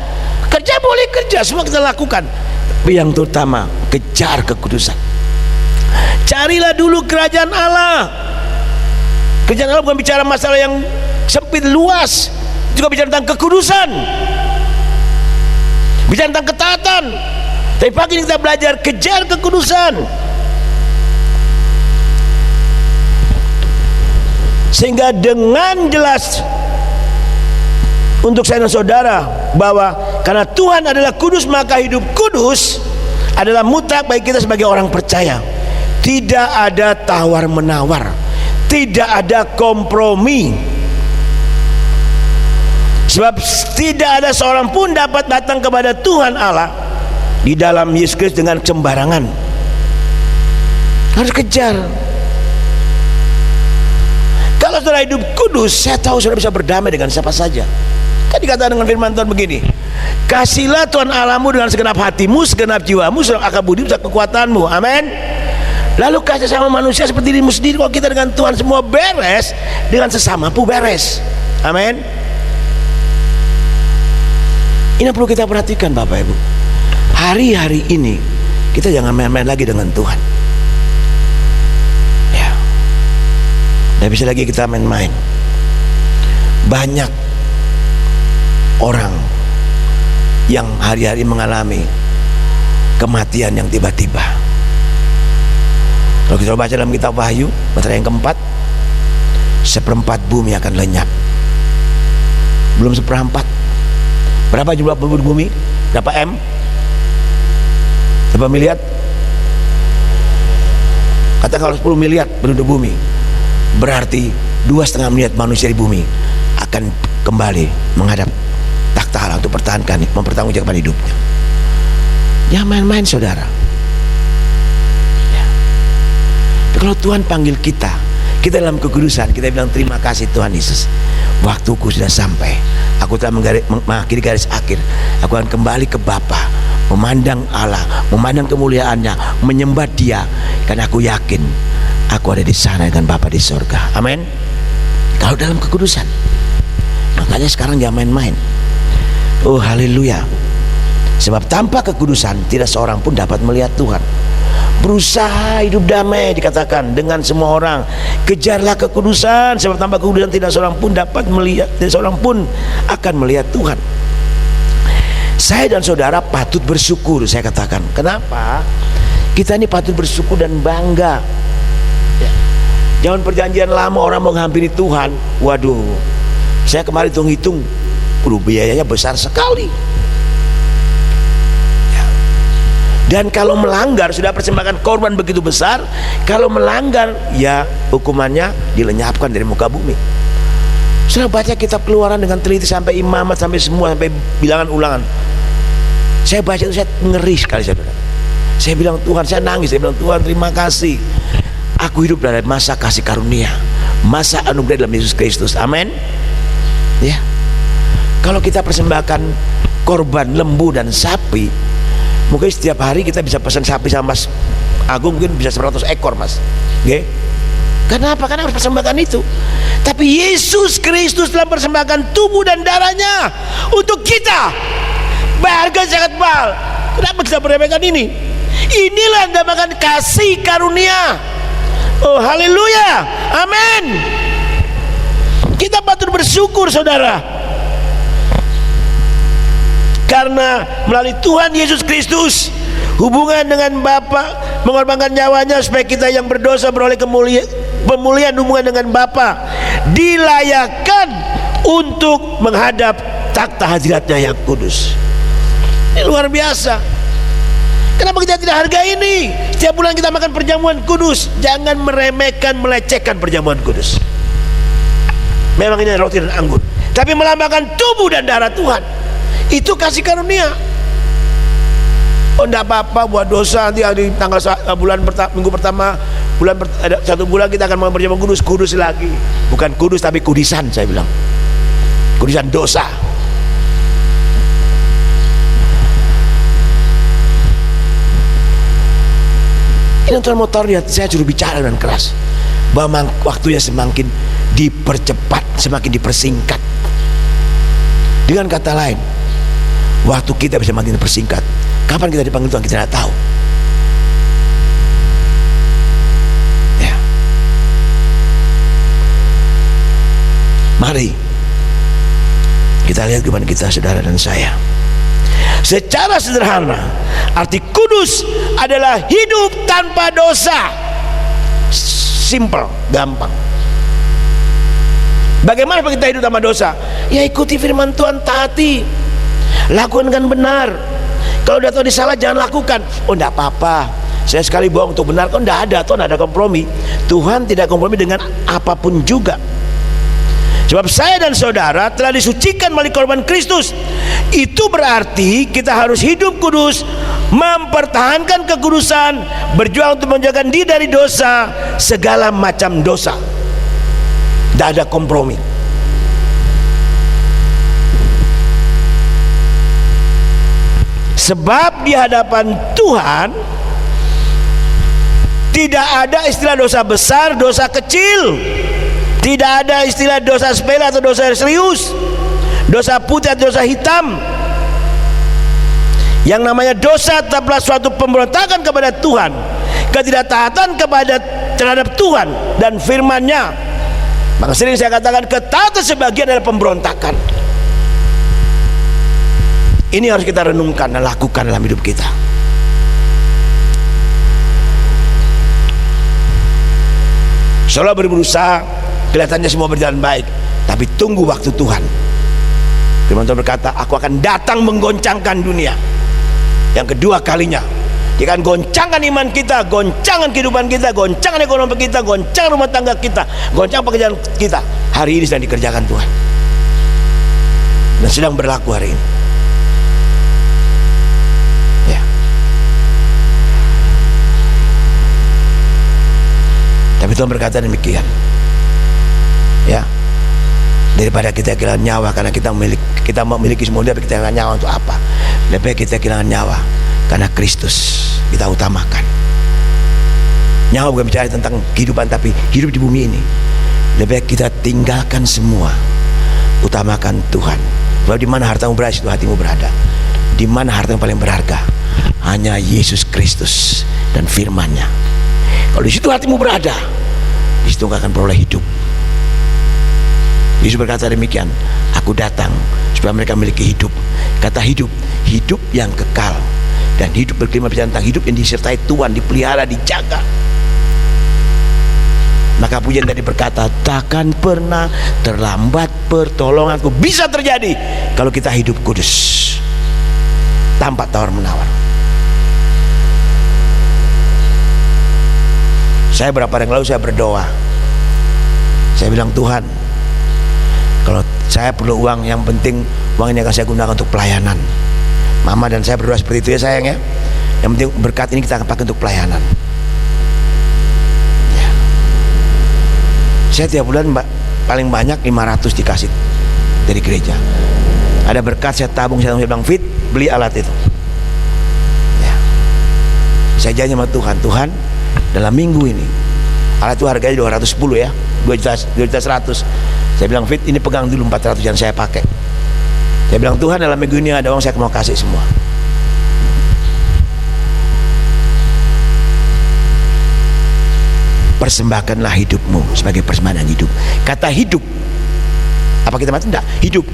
Kerja boleh kerja, semua kita lakukan. Tapi yang terutama kejar kekudusan. Carilah dulu kerajaan Allah. Kerajaan Allah bukan bicara masalah yang sempit luas, juga bicara tentang kekudusan, bicara tentang ketaatan. Tapi pagi ini kita belajar kejar kekudusan, sehingga dengan jelas untuk saya dan saudara bahwa karena Tuhan adalah kudus, maka hidup kudus adalah mutlak bagi kita sebagai orang percaya. Tidak ada tawar menawar, tidak ada kompromi. Sebab tidak ada seorang pun dapat datang kepada Tuhan Allah di dalam Yesus Kristus dengan sembarangan. Harus kejar. Kalau saudara hidup kudus, saya tahu saudara bisa berdamai dengan siapa saja. Kan dikatakan dengan firman Tuhan begini, kasihlah Tuhan Allahmu dengan segenap hatimu, segenap jiwamu, segenap akal budi, segenap kekuatanmu. Amin. Lalu kasih sama manusia seperti dirimu sendiri. Kalau kita dengan Tuhan semua beres, dengan sesama pun beres. Amin. Ini perlu kita perhatikan Bapak Ibu. Hari-hari ini kita jangan main-main lagi dengan Tuhan. Ya, tidak bisa lagi kita main-main. Banyak orang yang hari-hari mengalami kematian yang tiba-tiba. Kalau kita baca dalam kitab Wahyu pasal yang keempat, 1/4 bumi akan lenyap. Belum 1/4. Berapa jumlah penduduk bumi? Berapa M? Berapa miliar? Kata kalau 10 miliar penduduk bumi, berarti 2,5 miliar manusia di bumi akan kembali menghadap takhta Allah untuk mempertanggungjawabkan hidupnya. Jangan main-main saudara. Ya. Kalau Tuhan panggil kita dalam kekudusan, kita bilang terima kasih Tuhan Yesus, waktuku sudah sampai, aku telah mengakhiri garis akhir, aku akan kembali ke Bapa, memandang Allah, memandang kemuliaannya, menyembah Dia, karena aku yakin aku ada di sana dengan Bapa di surga. Amin. Kalau dalam kekudusan, makanya sekarang jangan main-main. Oh haleluya. Sebab tanpa kekudusan tidak seorang pun dapat melihat Tuhan. Berusaha hidup damai dikatakan dengan semua orang. Kejarlah kekudusan, sebab tanpa kekudusan tidak seorang pun dapat melihat, tidak seorang pun akan melihat Tuhan. Saya dan saudara patut bersyukur, saya katakan. Kenapa? Kita ini patut bersyukur dan bangga. Ya. Jangan perjanjian lama orang menghampiri Tuhan. Waduh, saya kemarin hitung-hitung, biayanya besar sekali. Dan kalau melanggar, sudah persembahkan korban begitu besar, kalau melanggar ya hukumannya dilenyapkan dari muka bumi. Sudah baca kitab Keluaran dengan teliti sampai imamat, sampai semua, sampai bilangan ulangan. Saya baca itu, saya ngeri sekali saudara. Saya bilang Tuhan, saya nangis, saya bilang Tuhan terima kasih, aku hidup dalam masa kasih karunia, masa anugerah dalam Yesus Kristus. Amin. Ya, kalau kita persembahkan korban lembu dan sapi, mungkin setiap hari kita bisa pesan sapi sama Mas Agung, mungkin bisa 100 ekor Mas. Oke? Kenapa? Karena harus persembahkan itu. Tapi Yesus Kristus telah persembahkan tubuh dan darahnya untuk kita. Berharga sangat mahal. Kenapa kita meremehkan ini? Inilah yang dinamakan kasih karunia. Oh haleluya. Amin. Kita patut bersyukur saudara. Karena melalui Tuhan Yesus Kristus, hubungan dengan Bapa, mengorbankan nyawanya supaya kita yang berdosa beroleh pemulihan hubungan dengan Bapa, dilayakkan untuk menghadap takhta hadiratnya yang kudus. Ini luar biasa. Kenapa kita tidak hargai ini? Setiap bulan kita makan perjamuan kudus. Jangan meremehkan, melecehkan perjamuan kudus. Memang ini roti dan anggur, tapi melambangkan tubuh dan darah Tuhan. Itu kasih karunia. Oh enggak apa-apa buat dosa, nanti di tanggal minggu pertama ada 1 bulan kita akan memperjamuan kudus lagi. Bukan kudus tapi kudisan, saya bilang kudisan dosa. Ini Tuhan mau taruh di hati saya, juru bicara dengan keras, bahwa waktunya semakin dipercepat, semakin dipersingkat. Dengan kata lain, waktu kita bisa makin dipersingkat. Kapan kita dipanggil Tuhan kita tidak tahu. Ya. Mari kita lihat kehidupan kita, saudara dan saya. Secara sederhana, arti kudus adalah hidup tanpa dosa. Simple, gampang. Bagaimana kita hidup tanpa dosa? Ya ikuti firman Tuhan, taati, lakukan dengan benar. Kalau udah tahu disalah, jangan lakukan. Oh enggak apa-apa, saya sekali bohong untuk benar. Oh enggak ada, Tuhan ada kompromi. Tuhan tidak kompromi dengan apapun juga. Sebab saya dan saudara telah disucikan melalui korban Kristus. Itu berarti kita harus hidup kudus, mempertahankan kekudusan, berjuang untuk menjaga diri dari dosa, segala macam dosa. Tidak ada kompromi. Sebab di hadapan Tuhan tidak ada istilah dosa besar, dosa kecil. Tidak ada istilah dosa sepele atau dosa serius, dosa putih atau dosa hitam. Yang namanya dosa tetaplah suatu pemberontakan kepada Tuhan, ketidaktaatan terhadap Tuhan dan firman-Nya. Maka sering saya katakan, ketaatan sebagian adalah pemberontakan. Ini harus kita renungkan dan lakukan dalam hidup kita. Seolah berusaha, kelihatannya semua berjalan baik, tapi tunggu waktu Tuhan. Firman Tuhan berkata, aku akan datang menggoncangkan dunia. Yang kedua kalinya, dia akan goncangkan iman kita, goncangan kehidupan kita, goncangan ekonomi kita, goncangan rumah tangga kita, goncangan pekerjaan kita. Hari ini sedang dikerjakan Tuhan dan sedang berlaku hari ini. Ya. Tapi Tuhan berkata demikian. Ya, daripada kita kehilangan nyawa karena kita memiliki semua, tapi kita kehilangan nyawa untuk apa? Lebih baik kita kehilangan nyawa karena Kristus kita utamakan. Nyawa bukan bicara tentang kehidupan, tapi hidup di bumi ini. Lebih baik kita tinggalkan semua, utamakan Tuhan. Sebab di mana hartamu berada, situ hatimu berada. Di mana harta yang paling berharga? Hanya Yesus Kristus dan firman-Nya. Kalau di situ hatimu berada, di situ engkau akan peroleh hidup. Yesus berkata demikian, aku datang supaya mereka memiliki hidup. Kata hidup, hidup yang kekal. Dan hidup berkelima bicara tentang hidup yang disertai Tuhan, dipelihara, dijaga. Maka pujian tadi berkata, takkan pernah terlambat pertolonganku. Bisa terjadi kalau kita hidup kudus, tanpa tawar menawar. Saya beberapa hari yang lalu saya berdoa. Saya bilang, Tuhan, kalau saya perlu uang, yang penting uang ini akan saya gunakan untuk pelayanan. Mama dan saya berdoa seperti itu ya sayang ya. Yang penting berkat ini kita akan pakai untuk pelayanan. Ya. Saya tiap bulan paling banyak 500 dikasih dari gereja. Ada berkat saya tabung, saya bilang, Fit, beli alat itu. Ya. Saya janji sama Tuhan, Tuhan, dalam minggu ini alat itu harganya 210 ya, 2.100.000. Saya bilang, Fit, ini pegang dulu 400 yang saya pakai. Saya bilang, Tuhan, dalam minggu ini ada uang, saya mau kasih semua. Persembahkanlah hidupmu sebagai persembahan hidup. Kata hidup, apa kita mati? Tidak, hidup.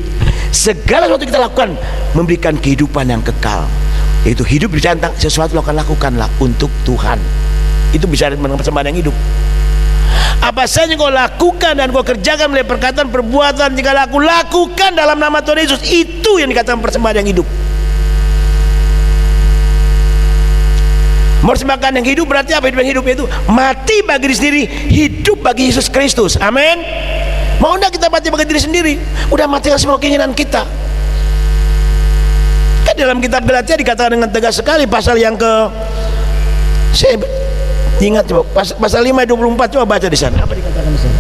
Segala sesuatu kita lakukan memberikan kehidupan yang kekal. Yaitu hidup bicara tentang sesuatu lakukanlah untuk Tuhan. Itu bisa mengenai persembahan yang hidup. Apa saja kau lakukan dan kau kerjakan melalui perkataan, perbuatan, jika lakukan dalam nama Tuhan Yesus, itu yang dikatakan persembahan yang hidup. Mempersembahkan yang hidup berarti apa? Hidup yang hidup itu mati bagi diri sendiri, hidup bagi Yesus Kristus. Amin. Mau enggak kita mati bagi diri sendiri? Udah matikan semua keinginan kita. Kan dalam kitab Galatia dikatakan dengan tegas sekali, pasal yang saya ingat, coba pasal 5 ayat 24, coba baca di sana. Apa dikatakan di sana?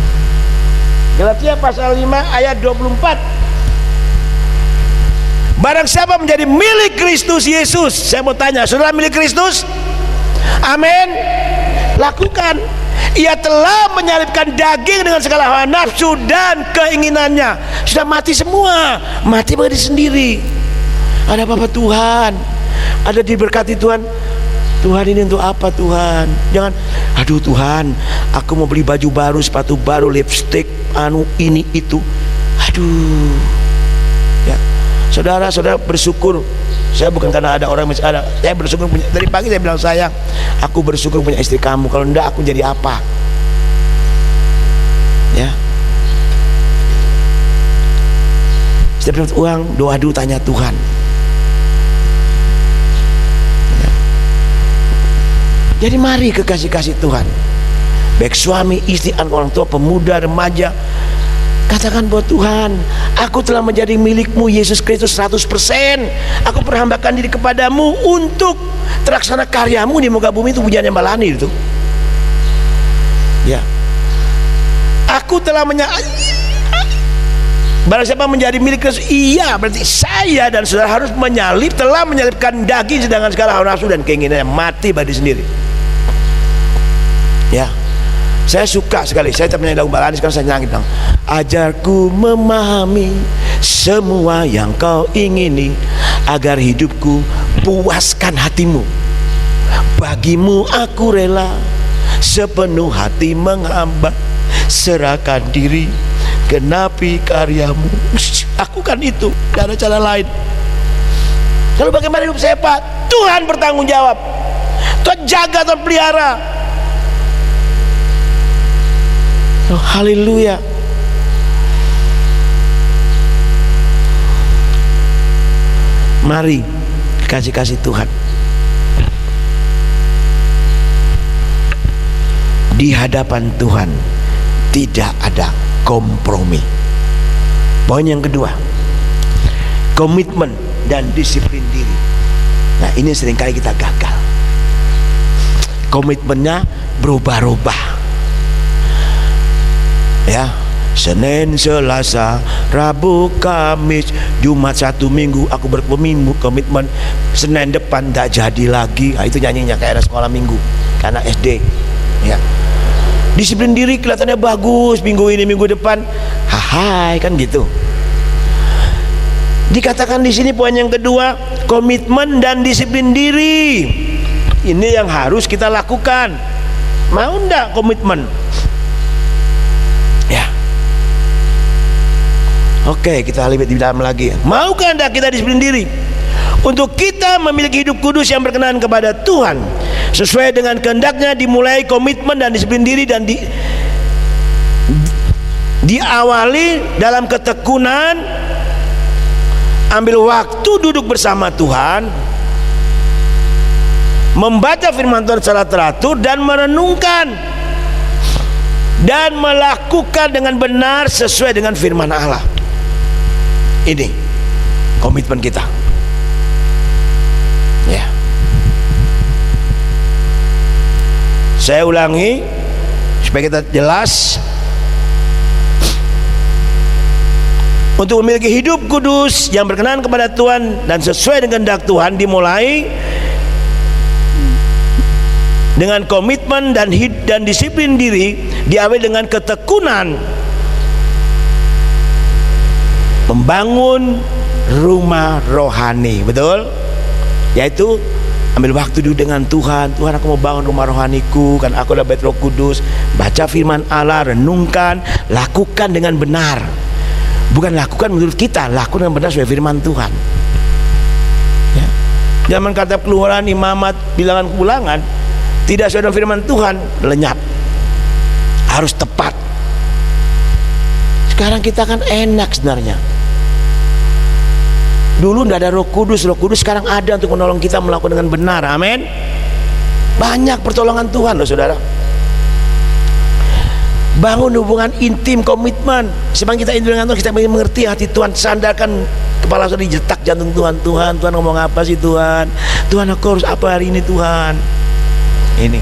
Galatia pasal 5 ayat 24. Barang siapa menjadi milik Kristus Yesus, saya mau tanya, saudara milik Kristus? Amin. lakukan. Ia telah menyalibkan daging dengan segala hawa nafsu dan keinginannya. Sudah mati semua, mati bagi diri sendiri. Ada apa Tuhan? Ada diberkati Tuhan. Tuhan, ini untuk apa Tuhan? Jangan, aduh Tuhan, aku mau beli baju baru, sepatu baru, lipstick, ini itu. Aduh. Ya, saudara-saudara bersyukur. Saya bukan karena ada orang ada, saya bersyukur punya, dari pagi saya bilang sayang, aku bersyukur punya istri kamu. Kalau enggak aku jadi apa? Ya. Setiap dapat uang, doa dulu, tanya Tuhan. Ya. Jadi mari kekasih-kasih Tuhan, baik suami, istri, anak, orang tua, pemuda, remaja, katakan buat Tuhan, aku telah menjadi milikmu Yesus Kristus 100%. Aku perhambakan diri kepadamu untuk terlaksana karyamu di muka bumi. Itu pujian yang balani itu. Ya. Aku telah barang siapa menjadi milik Kristus, iya, berarti saya dan saudara harus telah menyalibkan daging sedangkan segala hawa nafsu dan keinginannya, mati bagi sendiri. Ya. Saya suka sekali, saya tak menyanyi lagu balani, sekarang saya nyanyi bilang, ajarku memahami semua yang kau ingini, agar hidupku puaskan hatimu. Bagimu aku rela sepenuh hati menghamba, serahkan diri, genapi karyamu. Aku kan itu, tidak ada cara lain. Lalu bagaimana hidup saya Pak? Tuhan bertanggung jawab. Tuhan jaga, Tuhan pelihara. Oh, haleluya. Mari kasih Tuhan, di hadapan Tuhan tidak ada kompromi. Poin yang kedua, komitmen dan disiplin diri. Nah, ini seringkali kita gagal. Komitmennya berubah-ubah. Ya, Senin, Selasa, Rabu, Kamis, Jumat, Sabtu, Minggu aku berkomitmen. Senin depan tidak jadi lagi. Nah, itu nyanyinya kayak anak sekolah minggu, karena SD. Ya, disiplin diri kelihatannya bagus, minggu ini, minggu depan, hai kan gitu. Dikatakan di sini poin yang kedua, komitmen dan disiplin diri. Ini yang harus kita lakukan. Mau ndak komitmen? Ya. Oke, kita lebih di dalam lagi. Maukah ndak kita disiplin diri untuk kita memiliki hidup kudus yang berkenan kepada Tuhan, sesuai dengan kehendaknya? Dimulai komitmen dan disiplin diri dan diawali dalam ketekunan, ambil waktu duduk bersama Tuhan, membaca firman Tuhan secara teratur dan merenungkan dan melakukan dengan benar sesuai dengan firman Allah. Ini komitmen kita. Ya. Saya ulangi supaya kita jelas. Untuk memiliki hidup kudus yang berkenan kepada Tuhan dan sesuai dengan kehendak Tuhan, dimulai dengan komitmen dan disiplin diri, diawali dengan ketekunan, membangun rumah rohani. Betul? Yaitu ambil waktu dulu dengan Tuhan. Tuhan, aku mau bangun rumah rohaniku, kan aku adalah bait Roh Kudus. Baca firman Allah, renungkan, lakukan dengan benar. Bukan lakukan menurut kita, lakukan dengan benar sesuai firman Tuhan. Ya. Zaman kata keluaran, imamat, bilangan ulangan, tidak sesuai dengan firman Tuhan, lenyap. Harus tepat. Sekarang kita kan enak sebenarnya. Dulu tidak ada Roh Kudus. Roh Kudus sekarang ada untuk menolong kita melakukan dengan benar. Amin. Banyak pertolongan Tuhan loh saudara. Bangun hubungan intim, komitmen. Semakin kita intim dengan Tuhan, kita mengerti hati Tuhan. Sandarkan kepala saudara, dijetak jantung Tuhan. Tuhan ngomong apa sih Tuhan? Tuhan, aku harus apa hari ini Tuhan? Ini.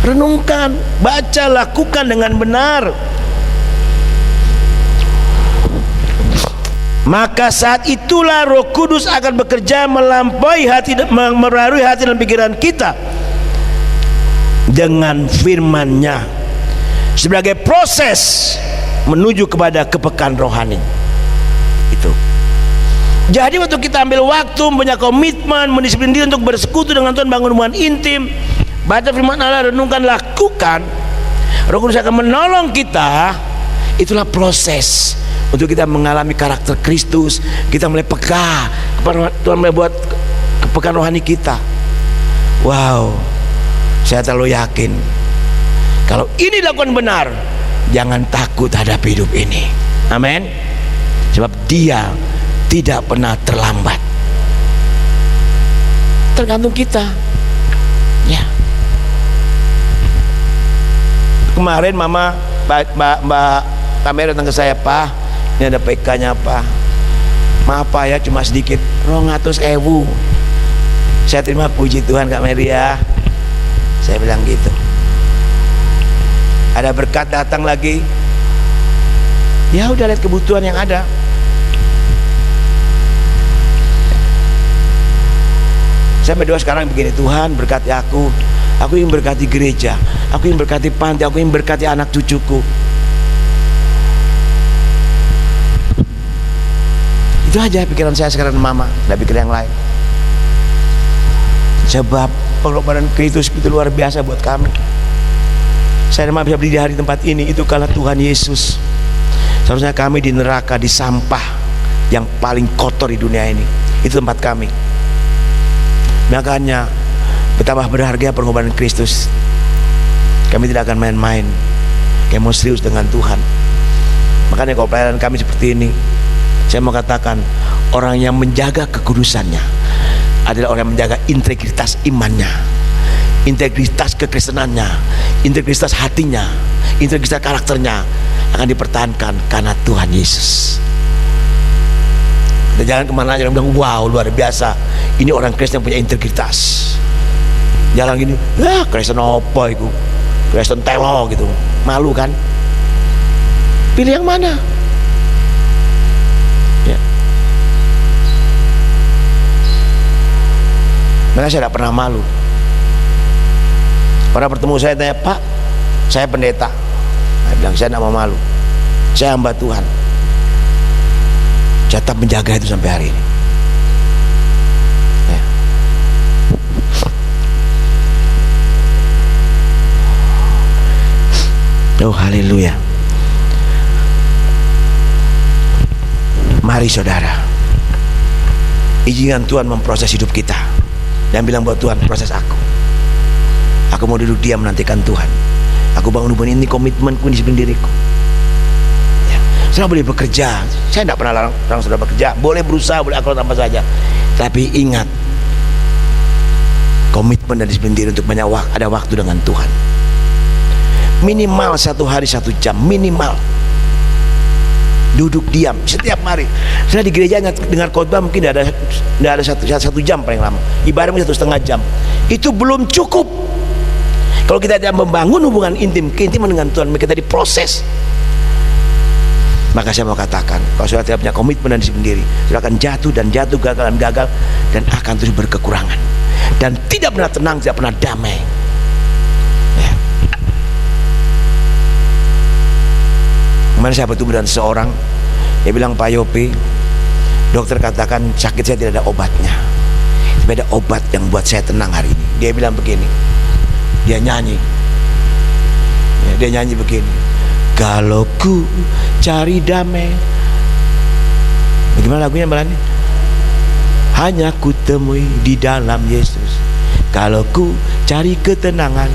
Renungkan, baca, lakukan dengan benar. Maka saat itulah Roh Kudus akan bekerja melampaui hati, melalui hati dan pikiran kita dengan firman-Nya sebagai proses menuju kepada kepekaan rohani. Itu. Jadi waktu kita ambil waktu, punya komitmen, mendisiplin diri untuk bersekutu dengan Tuhan, bangun hubungan intim, baca firman Allah, renungkan, lakukan, Roh Kudus akan menolong kita. Itulah proses untuk kita mengalami karakter Kristus. Kita mulai peka kepada Tuhan, mulai buat kepekaan rohani kita. Wow, saya terlalu yakin kalau ini dilakukan benar, jangan takut hadapi hidup ini. Amin. Sebab Dia tidak pernah terlambat. Tergantung kita. Ya. Kemarin Mama Mbak Kamera datang ke saya, Pak, ini ada PK-nya, Pak. Maaf Pak ya, cuma sedikit, 200.000. Saya terima, puji Tuhan Kak Mary ya. Saya bilang gitu. Ada berkat datang lagi. Ya udah, lihat kebutuhan yang ada. Saya berdoa sekarang begini, Tuhan berkati aku ingin berkati gereja, aku ingin berkati panti, aku ingin berkati anak cucuku. Itu aja pikiran saya sekarang, Mama, tidak pikir yang lain. Sebab pengorbanan Kristus itu luar biasa buat kami. Saya memang bisa berdiri di hari tempat ini itu karena Tuhan Yesus. Seharusnya kami di neraka, di sampah yang paling kotor di dunia ini, itu tempat kami. Makanya betapa berharga pengorbanan Kristus. Kami tidak akan main-main, kami mau serius dengan Tuhan. Makanya kalau pelayanan kami seperti ini, saya mau katakan, orang yang menjaga kekudusannya adalah orang yang menjaga integritas imannya, integritas kekristenannya, integritas hatinya, integritas karakternya akan dipertahankan karena Tuhan Yesus. Dan jangan kemana aja bilang, wow luar biasa, ini orang Kristen yang punya integritas. Jalan gini, Kristen apa itu, Kristen telo gitu, malu kan? Pilih yang mana? Ya. Maka saya tidak pernah malu. Orang bertemu saya tanya, Pak, saya pendeta. Saya bilang, saya tidak mau malu, saya hamba Tuhan. Saya tetap menjaga itu sampai hari ini. Ya. Oh haleluya. Mari saudara, izinkan Tuhan memproses hidup kita dan bilang buat Tuhan, proses aku mau duduk diam menantikan Tuhan. Aku bangun hubungan ini, komitmenku, disiplin diriku. Saudara boleh bekerja, saya tidak pernah larang saudara bekerja, boleh berusaha, boleh akal apa saja, tapi ingat komitmen dan disiplin diri untuk banyak ada waktu dengan Tuhan. Minimal 1 hari 1 jam, minimal duduk diam setiap hari. Saya di gerejanya dengar khotbah mungkin tidak ada 1 jam paling lama, ibadah mungkin 1,5 jam. Itu belum cukup. Kalau kita tidak membangun hubungan intim, keintiman dengan Tuhan, kita diproses. Maka saya mau katakan, kalau saudara tidak punya komitmen dan disiplin diri, saudara akan jatuh dan jatuh, gagal dan akan terus berkekurangan dan tidak pernah tenang, tidak pernah damai. Ya. Kemarin saya bertemu dengan seseorang, dia bilang, Pak Yopi, dokter katakan sakit saya tidak ada obatnya, tapi ada obat yang buat saya tenang hari ini. Dia bilang begini, dia nyanyi, begini, kalau ku cari damai. Bagaimana lagunya Mbak Lani? Hanya ku temui di dalam Yesus. Kalau ku cari ketenangan.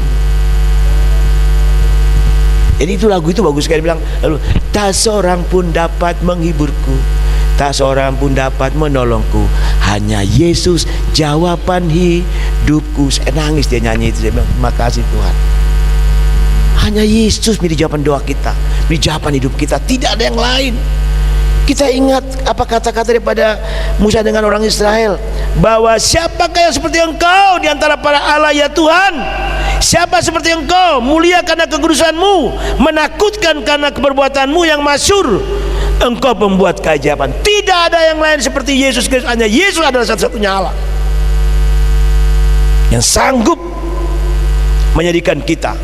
Jadi itu lagu itu bagus sekali, bilang lalu, tak seorang pun dapat menghiburku, tak seorang pun dapat menolongku, hanya Yesus jawaban hidupku. Saya nangis, dia nyanyi itu, saya bilang terima kasih Tuhan. Hanya Yesus menjadi jawaban doa kita, menjadi jawaban hidup kita, tidak ada yang lain. Kita ingat apa kata-kata daripada Musa dengan orang Israel, bahwa siapakah yang seperti engkau di antara para Allah ya Tuhan? Siapa seperti engkau, mulia karena kekudusanmu, menakutkan karena keperbuatanmu yang masyhur. Engkau pembuat keajaiban. Tidak ada yang lain seperti Yesus Kristus. Hanya Yesus adalah satu-satunya Allah yang sanggup menjadikan kita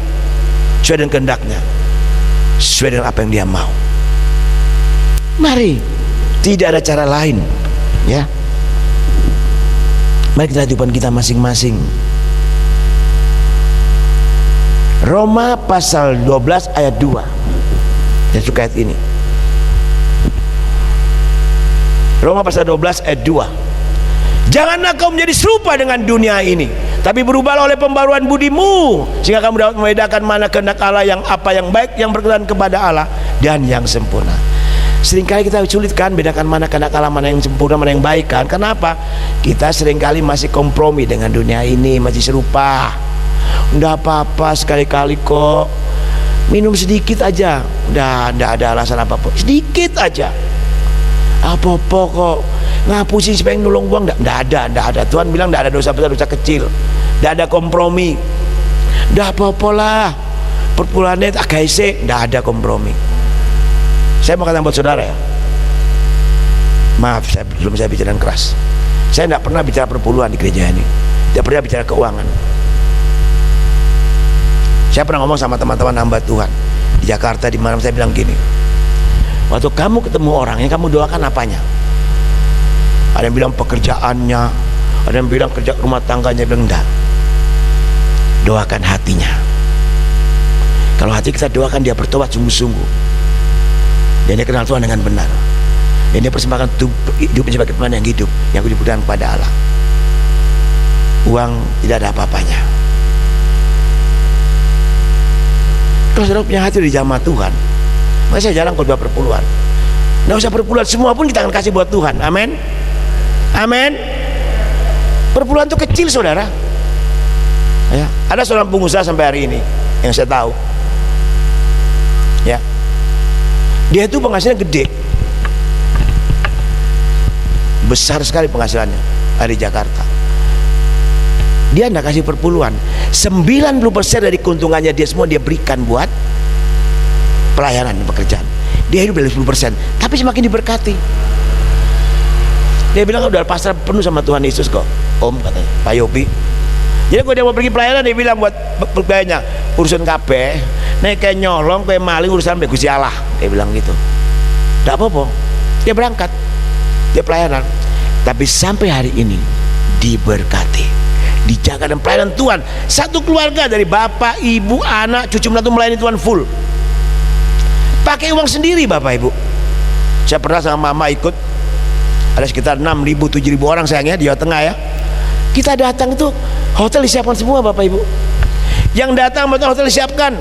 sesuai dengan kehendaknya, sesuai dengan apa yang Dia mau. Mari, tidak ada cara lain, ya. Mari kita hidupkan kita masing-masing. Roma pasal 12 ayat 2. Saya suka ayat ini. Roma pasal 12 ayat 2. Janganlah kau menjadi serupa dengan dunia ini, tapi berubahlah oleh pembaruan budimu, sehingga kamu dapat membedakan mana kehendak Allah, yang apa yang baik, yang berkenan kepada Allah, dan yang sempurna. Seringkali kita sulit kan bedakan mana kehendak Allah, mana yang sempurna, mana yang baik kan. Kenapa? Kita seringkali masih kompromi dengan dunia ini, masih serupa. Udah apa-apa, sekali-kali kok minum sedikit aja, udah tidak ada alasan apa-apa, sedikit aja. Apa-apa kok ngapusin supaya nolong uang, tidak ada. Tuhan bilang tidak ada dosa besar, dosa kecil, tidak ada kompromi. Udah apa-apalah, perpuluhannya agak tidak ada kompromi. Saya mau kata buat saudara ya, maaf, belum saya bicara keras. Saya tidak pernah bicara perpuluhan di gereja ini, tidak pernah bicara keuangan. Saya pernah ngomong sama teman-teman hamba Tuhan di Jakarta, di mana saya bilang gini, waktu kamu ketemu orang yang kamu doakan apanya? Ada yang bilang pekerjaannya, ada yang bilang kerja rumah tangganya. Bilang enggak, doakan hatinya. Kalau hati kita doakan dia bertobat sungguh-sungguh, dan dia kenal Tuhan dengan benar, dan dia persembahkan hidupnya sebagai teman yang hidup, yang dibutuhkan kepada Allah, uang tidak ada apa-apanya. Kalau saudara punya hati di jamaah Tuhan, maka saya jarang khotbah perpuluhan. Nggak usah perpuluhan, semua pun kita akan kasih buat Tuhan. Amin, amin. Perpuluhan itu kecil saudara ya. Ada seorang pengusaha sampai hari ini yang saya tahu ya, dia itu penghasilannya gede, besar sekali penghasilannya, dari Jakarta. Dia tidak kasih perpuluhan. 90% dari keuntungannya dia semua dia berikan buat pelayanan dan pekerjaan. Dia hidup dari 10%, tapi semakin diberkati. Dia bilang udah pasrah penuh sama Tuhan Yesus kok, Om, katanya Pak Yopi. Jadi kalau dia mau pergi pelayanan, dia bilang buat pegawainya, urusan kabeh, nek kayak nyolong, kayak maling, urusan be Gusti Allah. Dia bilang gitu. Tidak apa-apa, dia berangkat, dia pelayanan. Tapi sampai hari ini diberkati, dijaga dan pelayanan Tuhan. Satu keluarga dari bapak, ibu, anak, cucu menantu melayani Tuhan full. Pakai uang sendiri bapak ibu. Saya pernah sama mama ikut, ada sekitar 6.000 7.000 orang sayangnya di Jawa Tengah ya. Kita datang itu hotel disiapkan semua bapak ibu. Yang datang hotel disiapkan,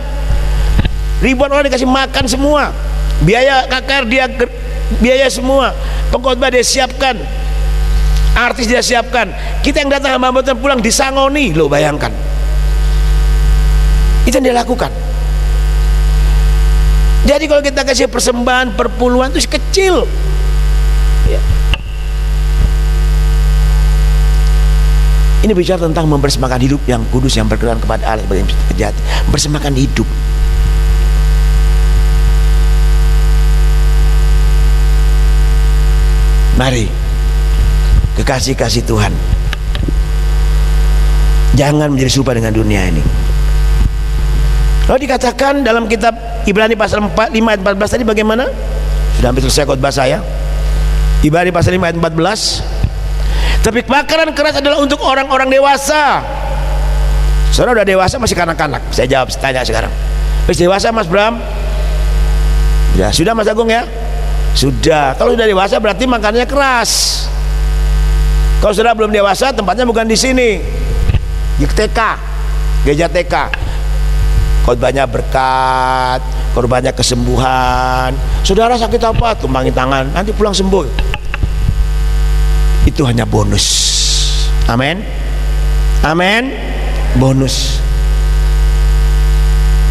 ribuan orang dikasih makan semua, biaya KKR dia biaya semua, pengkhotbah dia siapkan, artis dia siapkan. Kita yang datang hamba Tuhan pulang disangoni loh, bayangkan. Itu yang dia lakukan. Jadi kalau kita kasih persembahan perpuluhan itu kecil ya. Ini bicara tentang mempersembahkan hidup yang kudus, yang berkenan kepada Allah, sebagai kejahatan, mempersembahkan hidup. Mari kekasih-kasih Tuhan, jangan menjadi serupa dengan dunia ini. Lalu dikatakan dalam kitab Ibrani pasal 5 ayat 14 tadi bagaimana? Sudah hampir selesai khotbah saya. Ibrani pasal 5 ayat 14. Tapi kebakaran keras adalah untuk orang-orang dewasa. Saudara udah dewasa masih kanak-kanak? Saya jawab, tanya sekarang. Wis dewasa Mas Bram? Ya, sudah Mas Agung ya? Sudah. Kalau sudah dewasa berarti makanannya keras. Kalau sudah belum dewasa, tempatnya bukan di sini. Di TK, gereja TK. Khotbahnya berkat, korbannya kesembuhan. Saudara sakit apa? Tumpangi tangan, nanti pulang sembuh. Itu hanya bonus. Amin, amin. Bonus.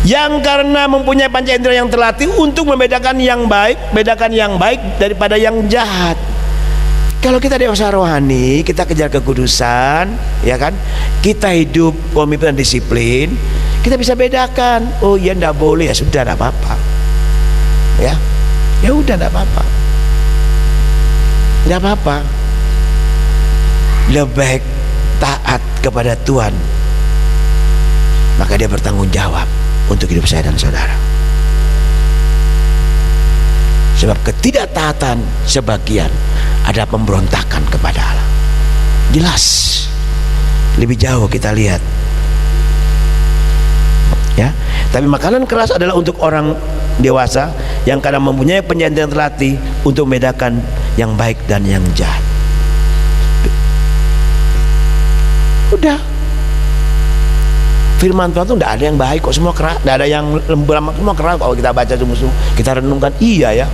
Yang karena mempunyai panca indera yang terlatih untuk membedakan yang baik, bedakan yang baik daripada yang jahat. Kalau kita dewasa rohani, kita kejar kekudusan, ya kan? Kita hidup komitmen dan disiplin, kita bisa bedakan. Oh iya, ndak boleh, ya sudah, ndak apa-apa. Ya, ya udah, ndak apa-apa. Ndak apa-apa. Lebih baik taat kepada Tuhan maka dia bertanggung jawab untuk hidup saya dan saudara. Sebab ketidaktaatan sebagian ada pemberontakan kepada Allah. Jelas. Lebih jauh kita lihat. Ya, tapi makanan keras adalah untuk orang dewasa yang kadang mempunyai penyajian terlatih untuk membedakan yang baik dan yang jahat. Udah. Firman Tuhan itu tidak ada yang baik kok, semua keras. Tidak ada yang lembut, semua keras. Kalau kita baca sungguh-sungguh, kita renungkan, iya ya.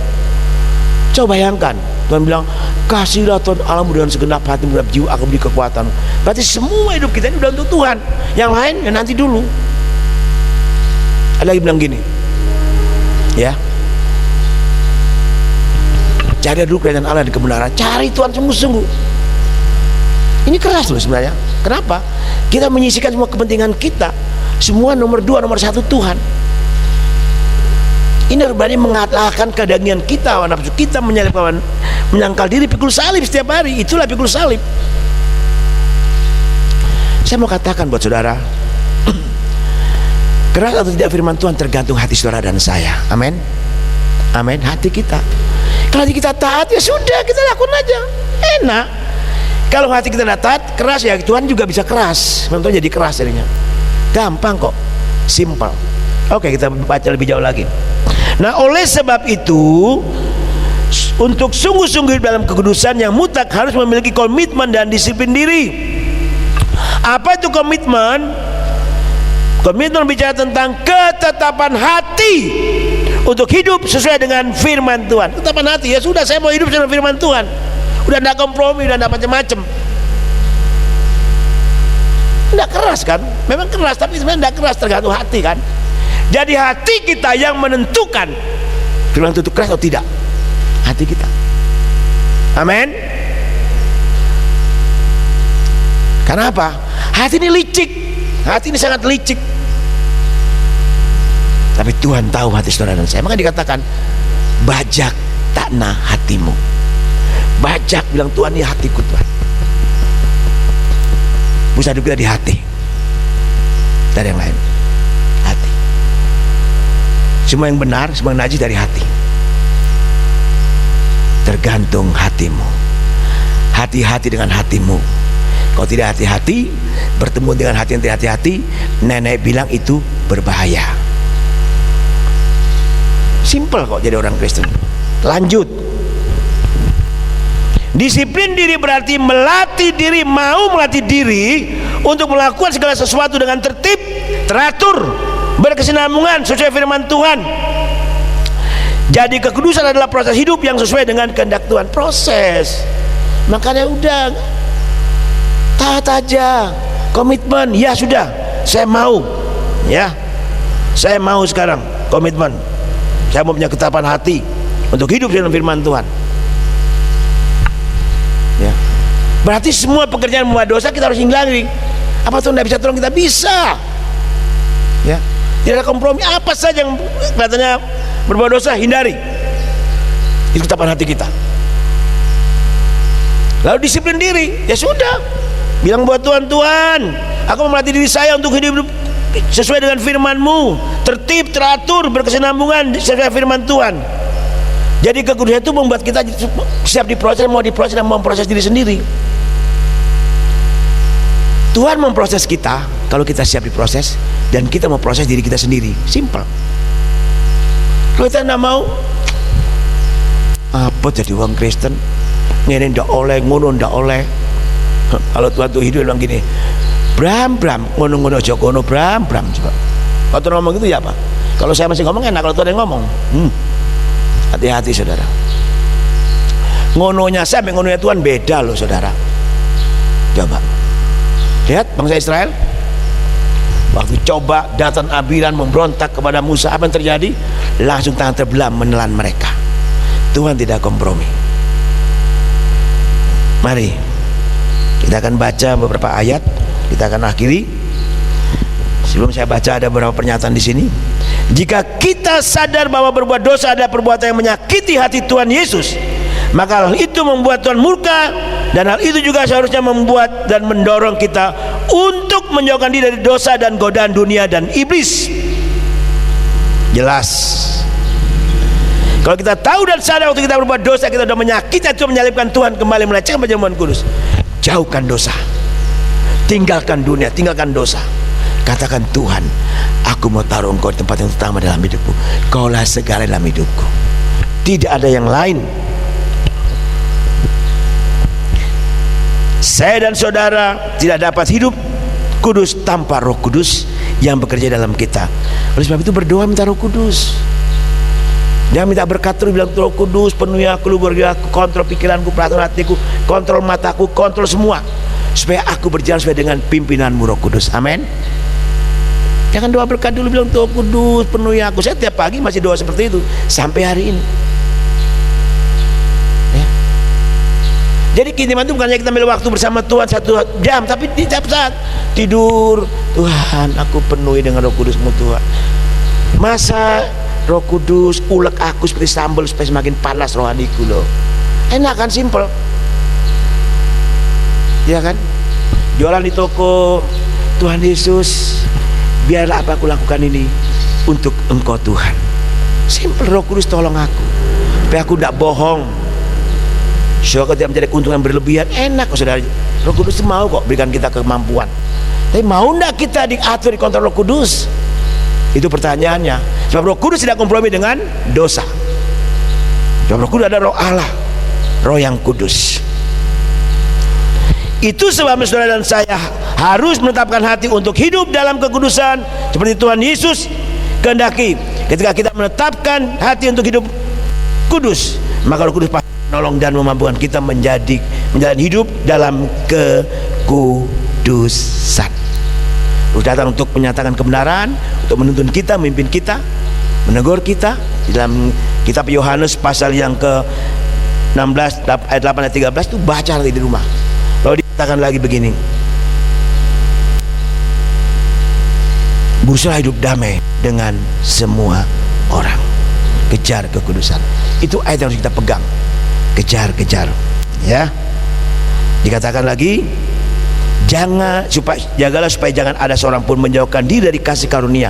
Coba bayangkan, Tuhan bilang, kasihlah Tuhan Allahmu dengan segenap hati, segenap jiwa, aku beri kekuatan. Berarti semua hidup kita ini udah untuk Tuhan. Yang lain ya nanti dulu. Ada lagi bilang gini, ya, cari dulu kerajaan Allah di kebenaran, cari Tuhan sungguh-sungguh. Ini keras loh sebenarnya. Kenapa? Kita menyisihkan semua kepentingan kita, semua nomor 2, nomor 1 Tuhan. Ini berarti mengalahkan kedagingan kita, nafsu kita, menyangkal diri, pikul salib setiap hari. Itulah pikul salib. Saya mau katakan buat saudara, keras atau tidak firman Tuhan tergantung hati saudara dan saya. Amin. Amin. Hati kita. Kalau hati kita taat, ya sudah, kita lakukan aja. Enak. Kalau hati kita tidak taat, keras, ya Tuhan juga bisa keras. Firman Tuhan jadi keras jadinya. Gampang kok. Simple. Oke, kita baca lebih jauh lagi. Nah, oleh sebab itu, untuk sungguh-sungguh dalam kekudusan yang mutlak harus memiliki komitmen dan disiplin diri. Apa itu komitmen? Komitmen bicara tentang ketetapan hati untuk hidup sesuai dengan firman Tuhan. Ketetapan hati, ya sudah, saya mau hidup sesuai dengan firman Tuhan. Udah tidak kompromi, udah tidak macam-macam. Tidak keras kan? Memang keras, tapi sebenarnya tidak keras, tergantung hati kan. Jadi hati kita yang menentukan firman itu keras atau tidak. Hati kita. Amin. Karena apa? Hati ini licik. Hati ini sangat licik. Tapi Tuhan tahu hati saudara dan saya. Maka dikatakan, bajak tanah hatimu. Bajak bilang, Tuhan, ini hatiku Tuhan. Pusat hidup kita di hati. Tidak ada yang lain. Hati. Semua yang benar, semua yang najis dari hati. Tergantung hatimu. Hati-hati dengan hatimu. Kalau tidak hati-hati, bertemu dengan hati yang tidak hati-hati, nenek bilang itu berbahaya. Simple kok jadi orang Kristen. Lanjut. Disiplin diri berarti melatih diri, mau melatih diri untuk melakukan segala sesuatu dengan tertib, teratur, berkesinambungan sesuai firman Tuhan. Jadi kekudusan adalah proses hidup yang sesuai dengan kehendak Tuhan. Proses. Makanya udah, taat aja, komitmen. Ya sudah, saya mau, ya, saya mau sekarang komitmen. Saya mau punya ketetapan hati untuk hidup dengan firman Tuhan. Ya. Berarti semua pekerjaan membuat dosa kita harus hindari. Apa Tuhan tidak bisa tolong kita? Bisa. Ya. Tidak ada kompromi. Apa saja yang katanya berbuat dosa, hindari. Itu ketetapan hati kita. Lalu disiplin diri. Ya sudah. Bilang buat Tuhan, Tuhan, aku mau melatih diri saya untuk hidup sesuai dengan firman-Mu, tertib, teratur, berkesinambungan sesuai firman Tuhan. Jadi kekudusan itu membuat kita siap diproses, mau diproses dan mau memproses diri sendiri. Tuhan memproses kita kalau kita siap diproses, dan kita mau proses diri kita sendiri. Simple. Kalau kita tidak mau, apa jadi orang Kristen? Ini ndak oleh, ngono ndak oleh. Kalau Tuhan tuh hidup bilang gini, Bram, ngono-ngono aja kono, Bram. Coba. Kalau Tuhan ngomong gitu ya apa? Kalau saya masih ngomong enak, kalau Tuhan yang ngomong, hati-hati saudara. Ngononya saya dengan ngononya Tuhan beda loh saudara. Coba lihat bangsa Israel, waktu coba datang Abiram memberontak kepada Musa, apa yang terjadi? Langsung tangan terbelah menelan mereka. Tuhan tidak kompromi. Mari kita akan baca beberapa ayat, kita akan akhiri. Sebelum saya baca, ada beberapa pernyataan di sini. Jika kita sadar bahwa berbuat dosa adalah perbuatan yang menyakiti hati Tuhan Yesus, maka hal itu membuat Tuhan murka, dan hal itu juga seharusnya membuat dan mendorong kita untuk menjauhkan diri dari dosa dan godaan dunia dan iblis. Jelas. Kalau kita tahu dan sadar waktu kita berbuat dosa, kita sudah menyakiti Tuhan, menyalibkan Tuhan, kembali melecehkan perjamuan kudus. Jauhkan dosa, tinggalkan dunia, tinggalkan dosa. Katakan, Tuhan, aku mau taruh Engkau di tempat yang utama dalam hidupku. Kaulah segala dalam hidupku, tidak ada yang lain. Saya dan saudara tidak dapat hidup kudus tanpa Roh Kudus yang bekerja dalam kita. Oleh sebab itu berdoa minta Roh Kudus. Jangan minta berkat terus, bilang Roh Kudus penuhi aku, beri aku, kontrol pikiranku, peraturan hatiku, kontrol mataku, kontrol semua, supaya aku berjalan sesuai dengan pimpinanmu Roh Kudus. Amin. Jangan doa berkat dulu, bilang Roh Kudus penuhi aku. Saya tiap pagi masih doa seperti itu sampai hari ini. Ya. Jadi keintiman itu bukan hanya kita ambil waktu bersama Tuhan 1 jam, tapi di setiap saat tidur, Tuhan aku penuhi dengan Roh Kudus-Mu Tuhan. Masa Roh Kudus ulek aku seperti sambal supaya semakin panas rohaniku loh. Enak kan, simple. Ya kan? Jualan di toko, Tuhan Yesus, biarlah apa aku lakukan ini untuk Engkau Tuhan. Simple. Roh Kudus tolong aku supaya aku tidak bohong, supaya aku tidak mencari keuntungan berlebihan. Enak kok saudara. Roh Kudus mau kok berikan kita kemampuan. Tapi mau tidak kita diatur, dikontrol Roh Kudus? Itu pertanyaannya. Sebab Roh Kudus tidak kompromi dengan dosa. Sebab Roh Kudus adalah Roh Allah, Roh yang kudus. Itu sebabnya saudara dan saya harus menetapkan hati untuk hidup dalam kekudusan seperti Tuhan Yesus kehendaki. Ketika kita menetapkan hati untuk hidup kudus, maka Roh Kudus pasti menolong dan memampukan kita menjalani hidup dalam kekudusan. Roh datang untuk menyatakan kebenaran, untuk menuntun kita, memimpin kita, menegur kita. Di dalam kitab Yohanes pasal yang ke-16 ayat 8 ayat 13 itu baca lagi di rumah. Lalu dikatakan lagi begini, berusaha hidup damai dengan semua orang, kejar kekudusan. Itu ayat yang harus kita pegang, kejar ya. Dikatakan lagi, jagalah supaya jangan ada seorang pun menjauhkan diri dari kasih karunia.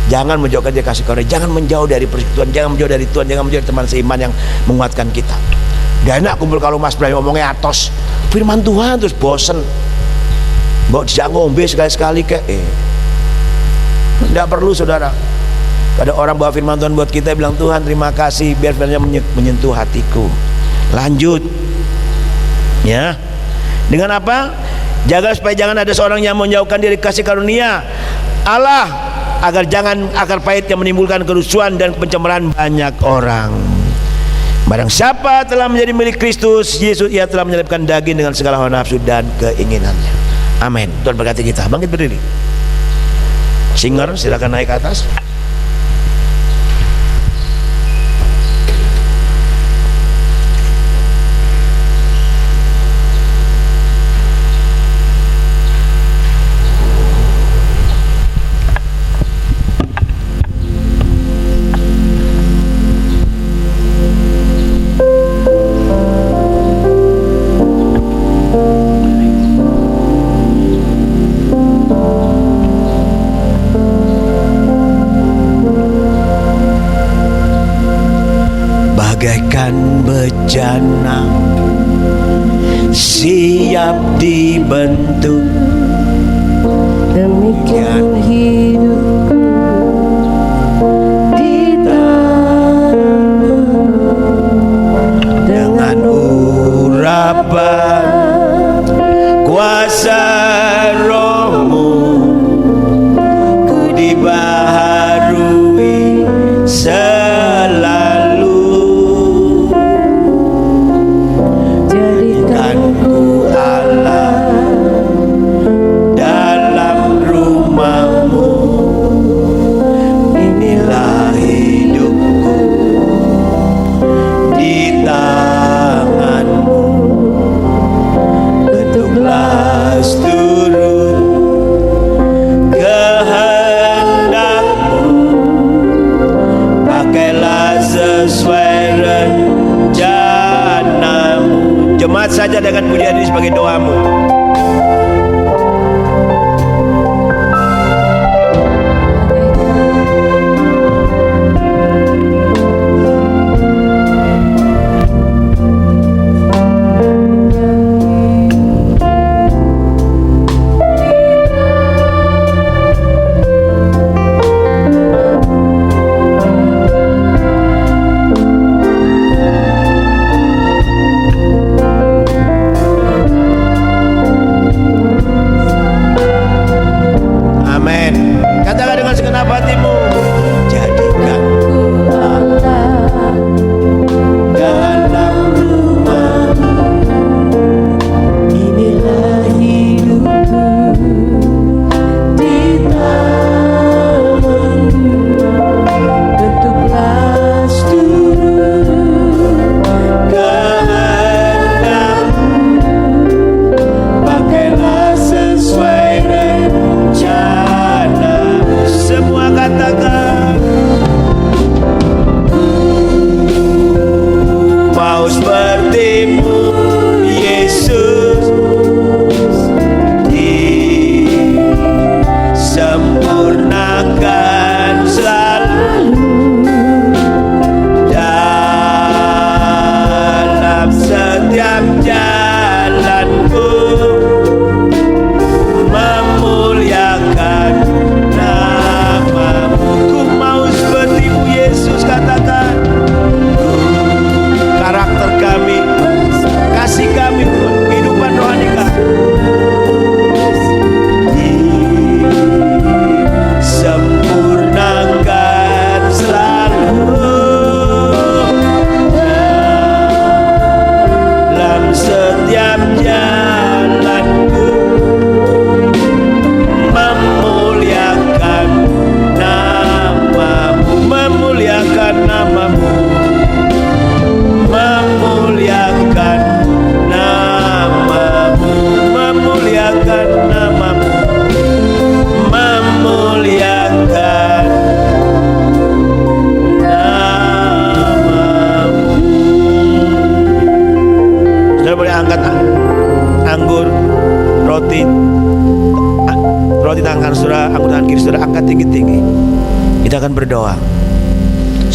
Jangan menjauhkan diri dari kasih karunia, jangan menjauh dari persekutuan, jangan menjauh dari Tuhan, jangan menjauh dari teman seiman yang menguatkan kita. Gak enak kumpul kalau Mas Bray ngomongnya atos firman Tuhan terus bosen, bawa dijak ngombe sekali-sekali kayak tidak perlu saudara. Ada orang bawa firman Tuhan buat kita, bilang Tuhan terima kasih, biar firman-Nya menyentuh hatiku. Lanjut ya, dengan apa? Jaga supaya jangan ada seorang yang menjauhkan diri kasih karunia Allah, agar jangan akar pahit yang menimbulkan kerusuhan dan pencemaran banyak orang. Barang siapa telah menjadi milik Kristus Yesus, ia telah menyelipkan daging dengan segala hawa nafsu dan keinginannya. Amin. Tuhan berkati kita. Bangkit berdiri. Singer silakan naik ke atas. Bagaikan bejana siap dibentuk, demikian hidupku di tanganmu. dengan urapan kuasa Roh-Mu, ku dibaharui selalu. Jadikanku Allah dalam rumah-Mu, inilah hidupku di tangan-Mu. Bentuklah seluruh kehendak-Mu, pakailah sesuai rencana-Mu. Jemaat saja dengan pujian ini sebagai doamu.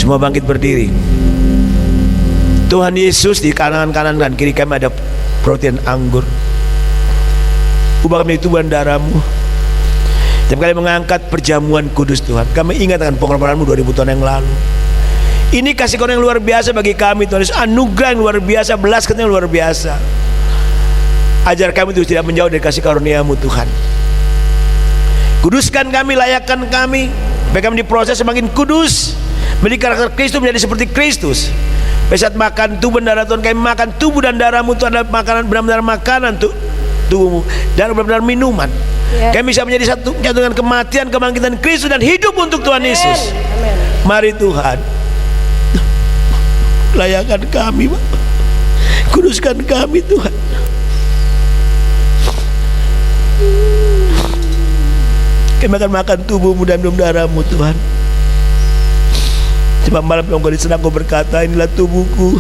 Semua bangkit berdiri. Tuhan Yesus, di kanan dan kiri kami ada protein anggur. Ubah kami tubuh dan darah-Mu. Setiap kali mengangkat perjamuan kudus Tuhan, kami ingat akan pengorbanan-Mu 2000 tahun yang lalu. Ini kasih karunia yang luar biasa bagi kami Tuhan Yesus. Anugerah yang luar biasa, belas kasih yang luar biasa. Ajar kami terus tidak menjauh dari kasih karunia-Mu Tuhan. Kuduskan kami, layakkan kami, supaya kami diproses semakin kudus, menjadi karakter Kristus, menjadi seperti Kristus. Pada saat makan tubuh dan darah Tuhan, kami makan tubuh dan darah-Mu Tuhan, adalah makanan, benar-benar makanan tubuh-Mu, dan benar-benar minuman. Kami bisa menjadi satu dengan kematian, kebangkitan Kristus, dan hidup untuk Tuhan Yesus. Mari Tuhan, layakkan kami, Bapak. Kuduskan kami Tuhan. Kami akan makan tubuh-Mu dan minum darah-Mu Tuhan. Sebab malam Engkau di sana Engkau berkata, inilah tubuhku,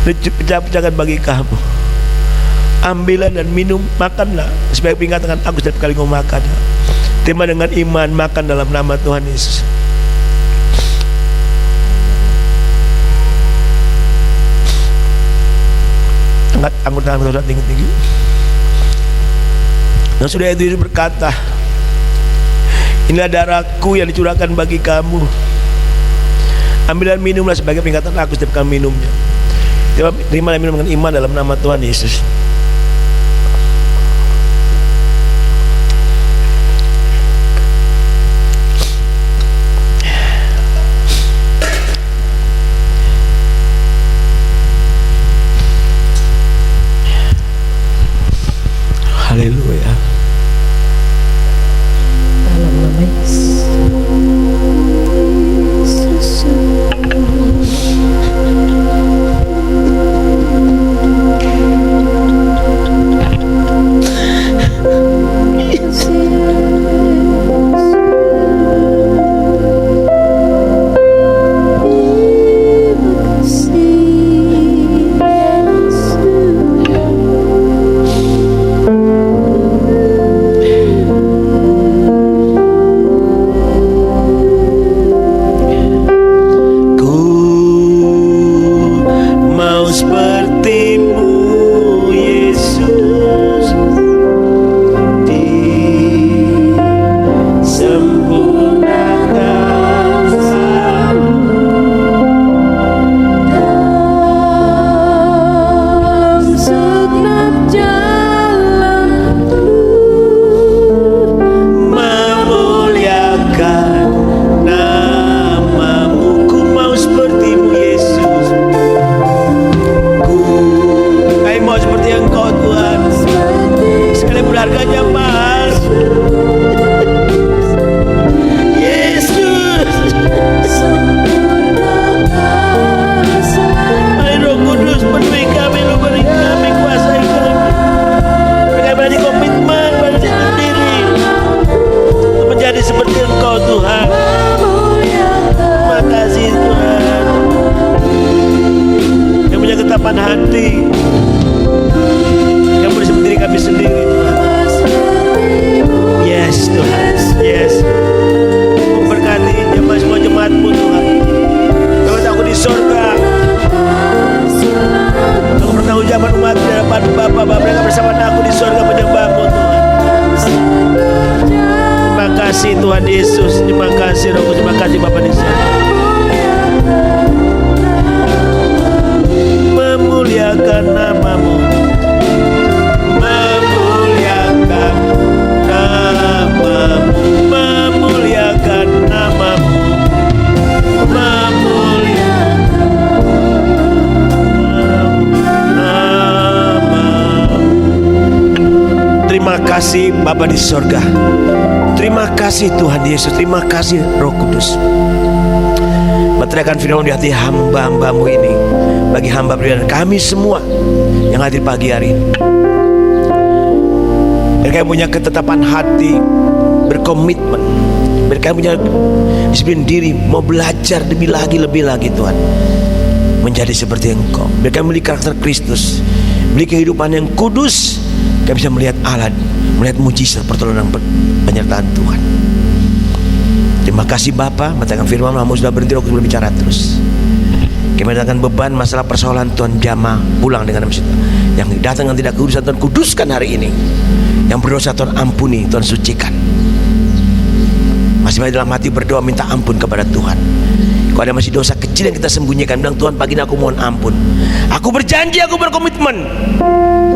pecah-pecahkan bagi kamu. Ambillah dan minum, makanlah, supaya ingat dengan aku setiap kali Engkau makan. Terima dengan iman, makan dalam nama Tuhan Yesus. Angkat anggur tangan saudara tinggi-tinggi. Dan sudah itu Yesus berkata, inilah darahku yang dicurahkan bagi kamu. Ambil dan minumlah sebagai peringatan aku setiap kali minumnya. Terima dan minum dengan iman dalam nama Tuhan Yesus. Haleluya. Dalam nama Yesus. Tuhan Yesus, terima kasih Roh Kudus, terima kasih Bapa di sana. Memuliakan nama-Mu, memuliakan nama-Mu, memuliakan nama-Mu, memuliakan nama-Mu. Terima kasih Bapa di sorga. Terima kasih Tuhan Yesus, terima kasih Roh Kudus. Meteraikan firman di hati hamba-hamba-Mu ini, bagi hamba dan kami semua yang hadir pagi hari ini. Mereka yang punya ketetapan hati, berkomitmen, mereka yang punya disiplin diri, mau belajar lebih lagi Tuhan, menjadi seperti Engkau. Mereka memiliki karakter Kristus, memiliki kehidupan yang kudus. Kami bisa melihat Allah, melihat mujizat pertolongan penyertaan Tuhan. Terima kasih Bapa, mendatangkan firman Kamu sudah berhenti, Roh Kudus berbicara terus. Kami datangkan beban masalah persoalan Tuhan, jamaah pulang dengan nama Tuhan. Yang datang yang tidak kudusan Tuhan, kuduskan hari ini. Yang berdosa Tuhan ampuni, Tuhan sucikan. Masih dalam hati berdoa minta ampun kepada Tuhan. Kalau ada masih dosa kecil yang kita sembunyikan, bilang Tuhan pagi ini aku mohon ampun. Aku berjanji, aku berkomitmen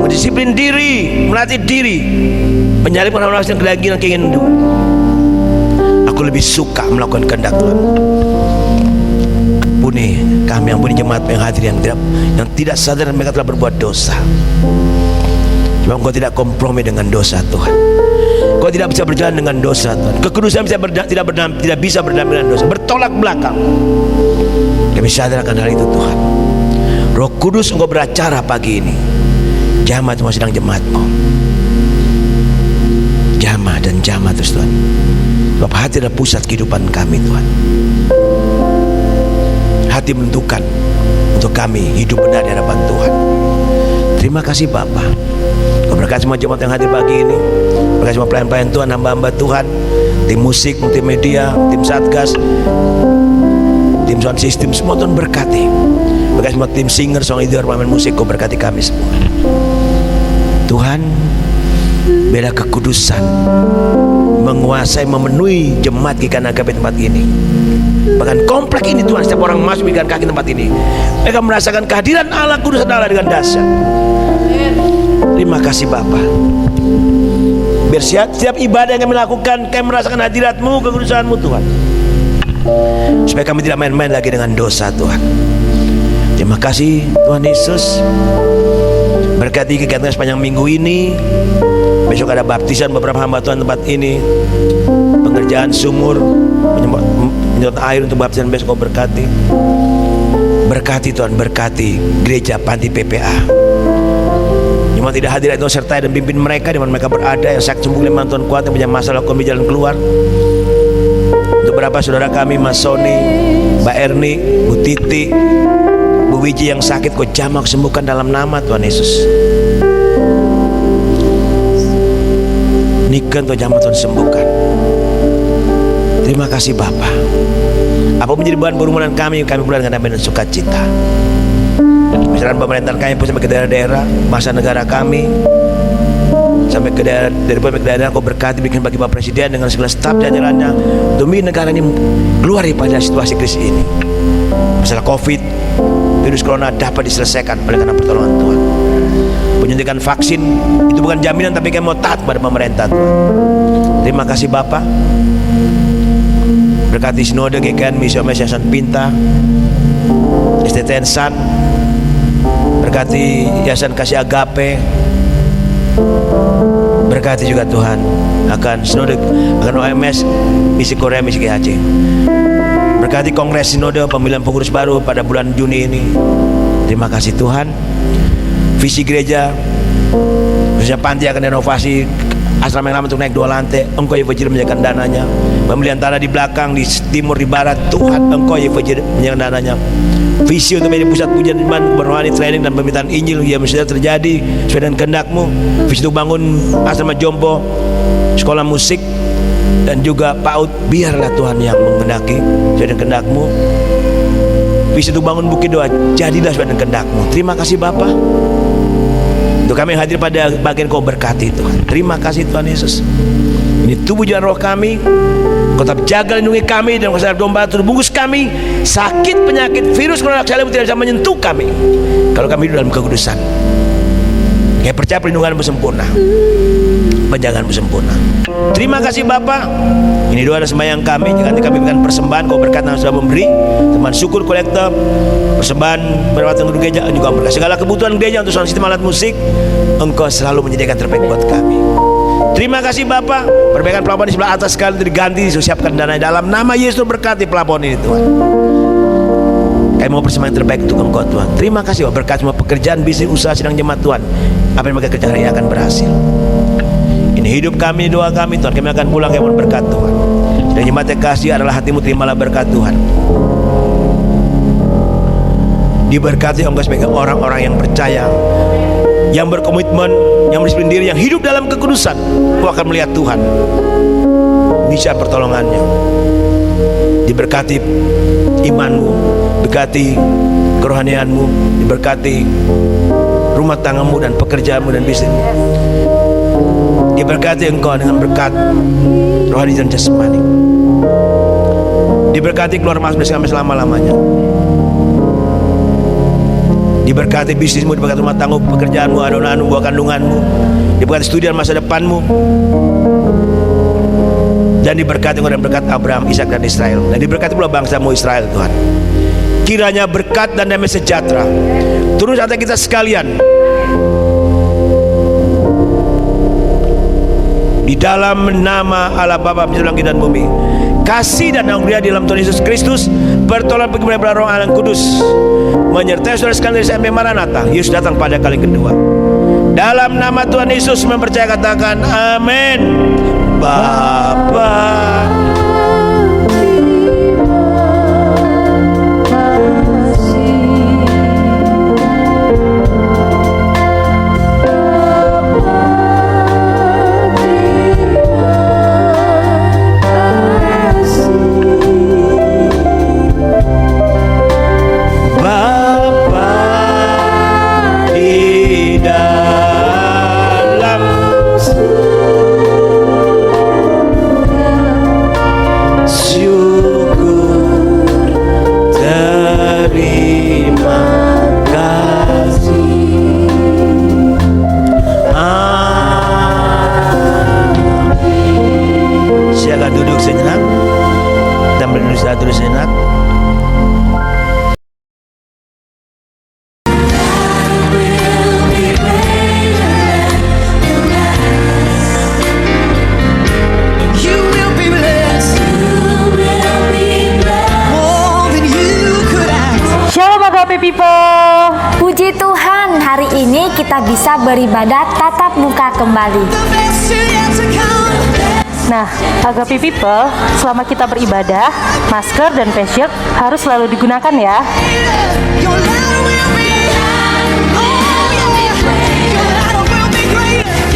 mendisiplin diri, melatih diri, menyalipkan hawa nafsu dan kedagingan keinginan hidup. Aku lebih suka melakukan kehendak Tuhan. Ampuni kami, ampuni jemaat yang hadir yang tidak sadar mereka telah berbuat dosa. Sebab Engkau tidak kompromi dengan dosa Tuhan. Engkau tidak bisa berjalan dengan dosa Tuhan. Kekudusan tidak bisa berdampingan dengan dosa, bertolak belakang. Kami sadar akan hal itu Tuhan. Roh Kudus Engkau beracara pagi ini. Jamah semua sedang jemaat-Mu. Jamah dan jamah terus Tuhan. Sebab hati adalah pusat kehidupan kami Tuhan. Hati menentukan untuk kami hidup benar di hadapan Tuhan. Terima kasih Bapa. Kau berkati semua jemaat yang hadir pagi ini. Berkati semua pelayan-pelayan Tuhan, hamba-hamba Tuhan, tim musik, multimedia, tim satgas, tim sound system, semua Tuhan berkati. Berkati semua tim singer, song leader, pemain musik, Kau berkati kami semua. Tuhan, bela kekudusan menguasai, memenuhi jemaat Gikan Agape tempat ini. Bahkan komplek ini Tuhan, setiap orang masuk ikan kaki tempat ini, mereka merasakan kehadiran Allah, kudusan Allah dengan dahsyat. Terima kasih Bapa. Biar setiap ibadah yang kami lakukan, kami merasakan hadirat-Mu, kekudusan-Mu Tuhan. Supaya kami tidak main-main lagi dengan dosa Tuhan. Terima kasih Tuhan Yesus. Berkati kegiatan sepanjang minggu ini. Besok ada baptisan beberapa hamba Tuhan tempat ini, pengerjaan sumur, menyedot air untuk baptisan besok. Kau berkati. Berkati Tuhan, berkati gereja Panti PPA. Cuma tidak hadir itu sertai dan pimpin mereka di mana mereka berada, yang sakit sembuh liman Tuhan kuat, yang punya masalah kau jalan keluar. Untuk beberapa saudara kami, Mas Sony, Mbak Erni, Bu Titi, Bu Wiji yang sakit, Kau jamah sembuhkan dalam nama Tuhan Yesus. Niken Tuhan jamah, Tuhan sembuhkan. Terima kasih Bapa. Apa menjadi bahan perumunan kami pulang dengan damai dan sukacita. Misalkan pemerintahan kami pun sampai ke daerah-daerah, masa negara kami sampai ke daerah, dari daerah Kau berkati, bikin bagi Bapak Presiden dengan segala staf jajarannya demi negara ini keluar daripada situasi krisis ini. Masalah COVID, virus corona dapat diselesaikan oleh karena pertolongan Tuhan. Penyuntikan vaksin itu bukan jaminan, tapi kami mau taat pada pemerintah Tuhan. Terima kasih Bapak. Berkati Sinode GKN Misi Omes Yayasan Pinta, STTN San, berkati Yayasan Kasih Agape, berkati juga Tuhan akan Sinode, akan OMS Misi Korea, Misi GHC. Berkati Kongres Sinode pemilihan pengurus baru pada bulan Juni ini. Terima kasih Tuhan. Visi gereja khususnya Panti akan renovasi asrama yang lama untuk naik 2 lantai. Engkau yang Fajir menyediakan dananya. Pembelian tanah di belakang, di timur, di barat, Tuhan Engkau yang Fajir menyediakan dananya. Visi untuk menjadi pusat pujian iman, berrohani, training dan pemberitaan Injil yang sudah terjadi sesuai dengan kehendak-Mu. Visi untuk bangun asrama jompo, sekolah musik dan juga PAUD, biarlah Tuhan yang menghendaki sesuai dengan kehendak-Mu. Visi untuk bangun bukit doa, jadilah sesuai dengan kehendak-Mu. Terima kasih Bapa. Untuk kami yang hadir pada bagian Kau berkati Tuhan. Terima kasih Tuhan Yesus. Ini tubuh jalan roh kami. Kau tetap jaga lindungi kami dan kesadaran domba terbungkus kami. Sakit, penyakit, virus, corona, tidak bisa menyentuh kami kalau kami hidup dalam kekudusan. Kami percaya perlindungan-Mu sempurna, penjagaan-Mu sempurna. Terima kasih Bapa. Ini doa dan sembahyang kami. Jika nanti kami berikan persembahan, Kau berkata sudah memberi teman syukur kolektor, persembahan perawatan gedung gereja, juga berkah segala kebutuhan gereja untuk sound sistem alat musik. Engkau selalu menyediakan terbaik buat kami. Terima kasih Bapa. Perbaikan pelabuhan di sebelah atas sekali itu diganti, disiapkan dana dalam nama Yesus. Berkati pelabuhan ini Tuhan. Kami mau persembahan terbaik untuk Engkau Tuhan. Terima kasih Bapak, berkat semua pekerjaan, bisnis, usaha, sidang jemaat Tuhan. Apa yang mereka kerjakan ini akan berhasil. Ini hidup kami, doa kami Tuhan. Kami akan pulang, kami mohon berkat Tuhan. Dan jemaat yang kasih adalah hati-Mu, terimalah berkat Tuhan. Diberkati Engkau sebagai orang-orang yang percaya, yang berkomitmen, yang berdisiplin diri, yang hidup dalam kekudusan. Kau akan melihat Tuhan bisa pertolongannya. Diberkati imanmu, berkati kerohanianmu, diberkati rumah tanggamu dan pekerjaanmu dan bisnismu. Diberkati engkau dengan berkat rohani dan jasmani. Diberkati keluar masuk bersama selama-lamanya. Diberkati bisnismu, diberkati rumah tanggamu, pekerjaanmu, anak-anakmu, buah kandunganmu. Diberkati studi dan masa depanmu. Dan diberkati engkau dan berkat Abraham, Ishak dan Israel. Dan diberkati pula bangsamu Israel, Tuhan. Kiranya berkat dan damai sejahtera turun atas kita sekalian, di dalam nama Allah Bapa pencipta langit dan bumi. Kasih dan anugerah di dalam Tuhan Yesus Kristus, pertolongan bagaimana Roh Allah Kudus menyertai saudara sekalian dari sampai Maranatha, Yesus datang pada kali kedua. Dalam nama Tuhan Yesus mempercayai, katakan amin. Bapa, duduk sejenak dan berdiri dulu sejenak. Shalom agape people. Puji Tuhan, hari ini kita bisa beribadah tatap muka kembali. Nah, agape people, selama kita beribadah, masker dan face shield harus selalu digunakan ya.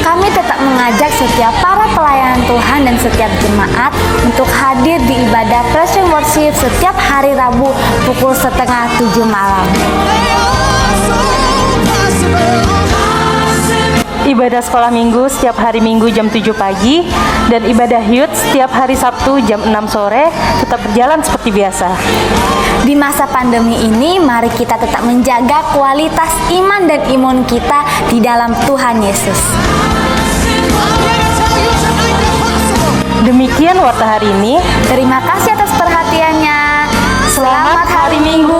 Kami tetap mengajak setiap para pelayan Tuhan dan setiap jemaat untuk hadir di ibadah Praise and Worship setiap hari Rabu pukul 6:30 malam. Ibadah sekolah minggu setiap hari Minggu jam 7 pagi dan ibadah youth setiap hari Sabtu jam 6 sore tetap berjalan seperti biasa. Di masa pandemi ini, mari kita tetap menjaga kualitas iman dan imun kita di dalam Tuhan Yesus. Demikian warta hari ini. Terima kasih atas perhatiannya. Selamat hari Minggu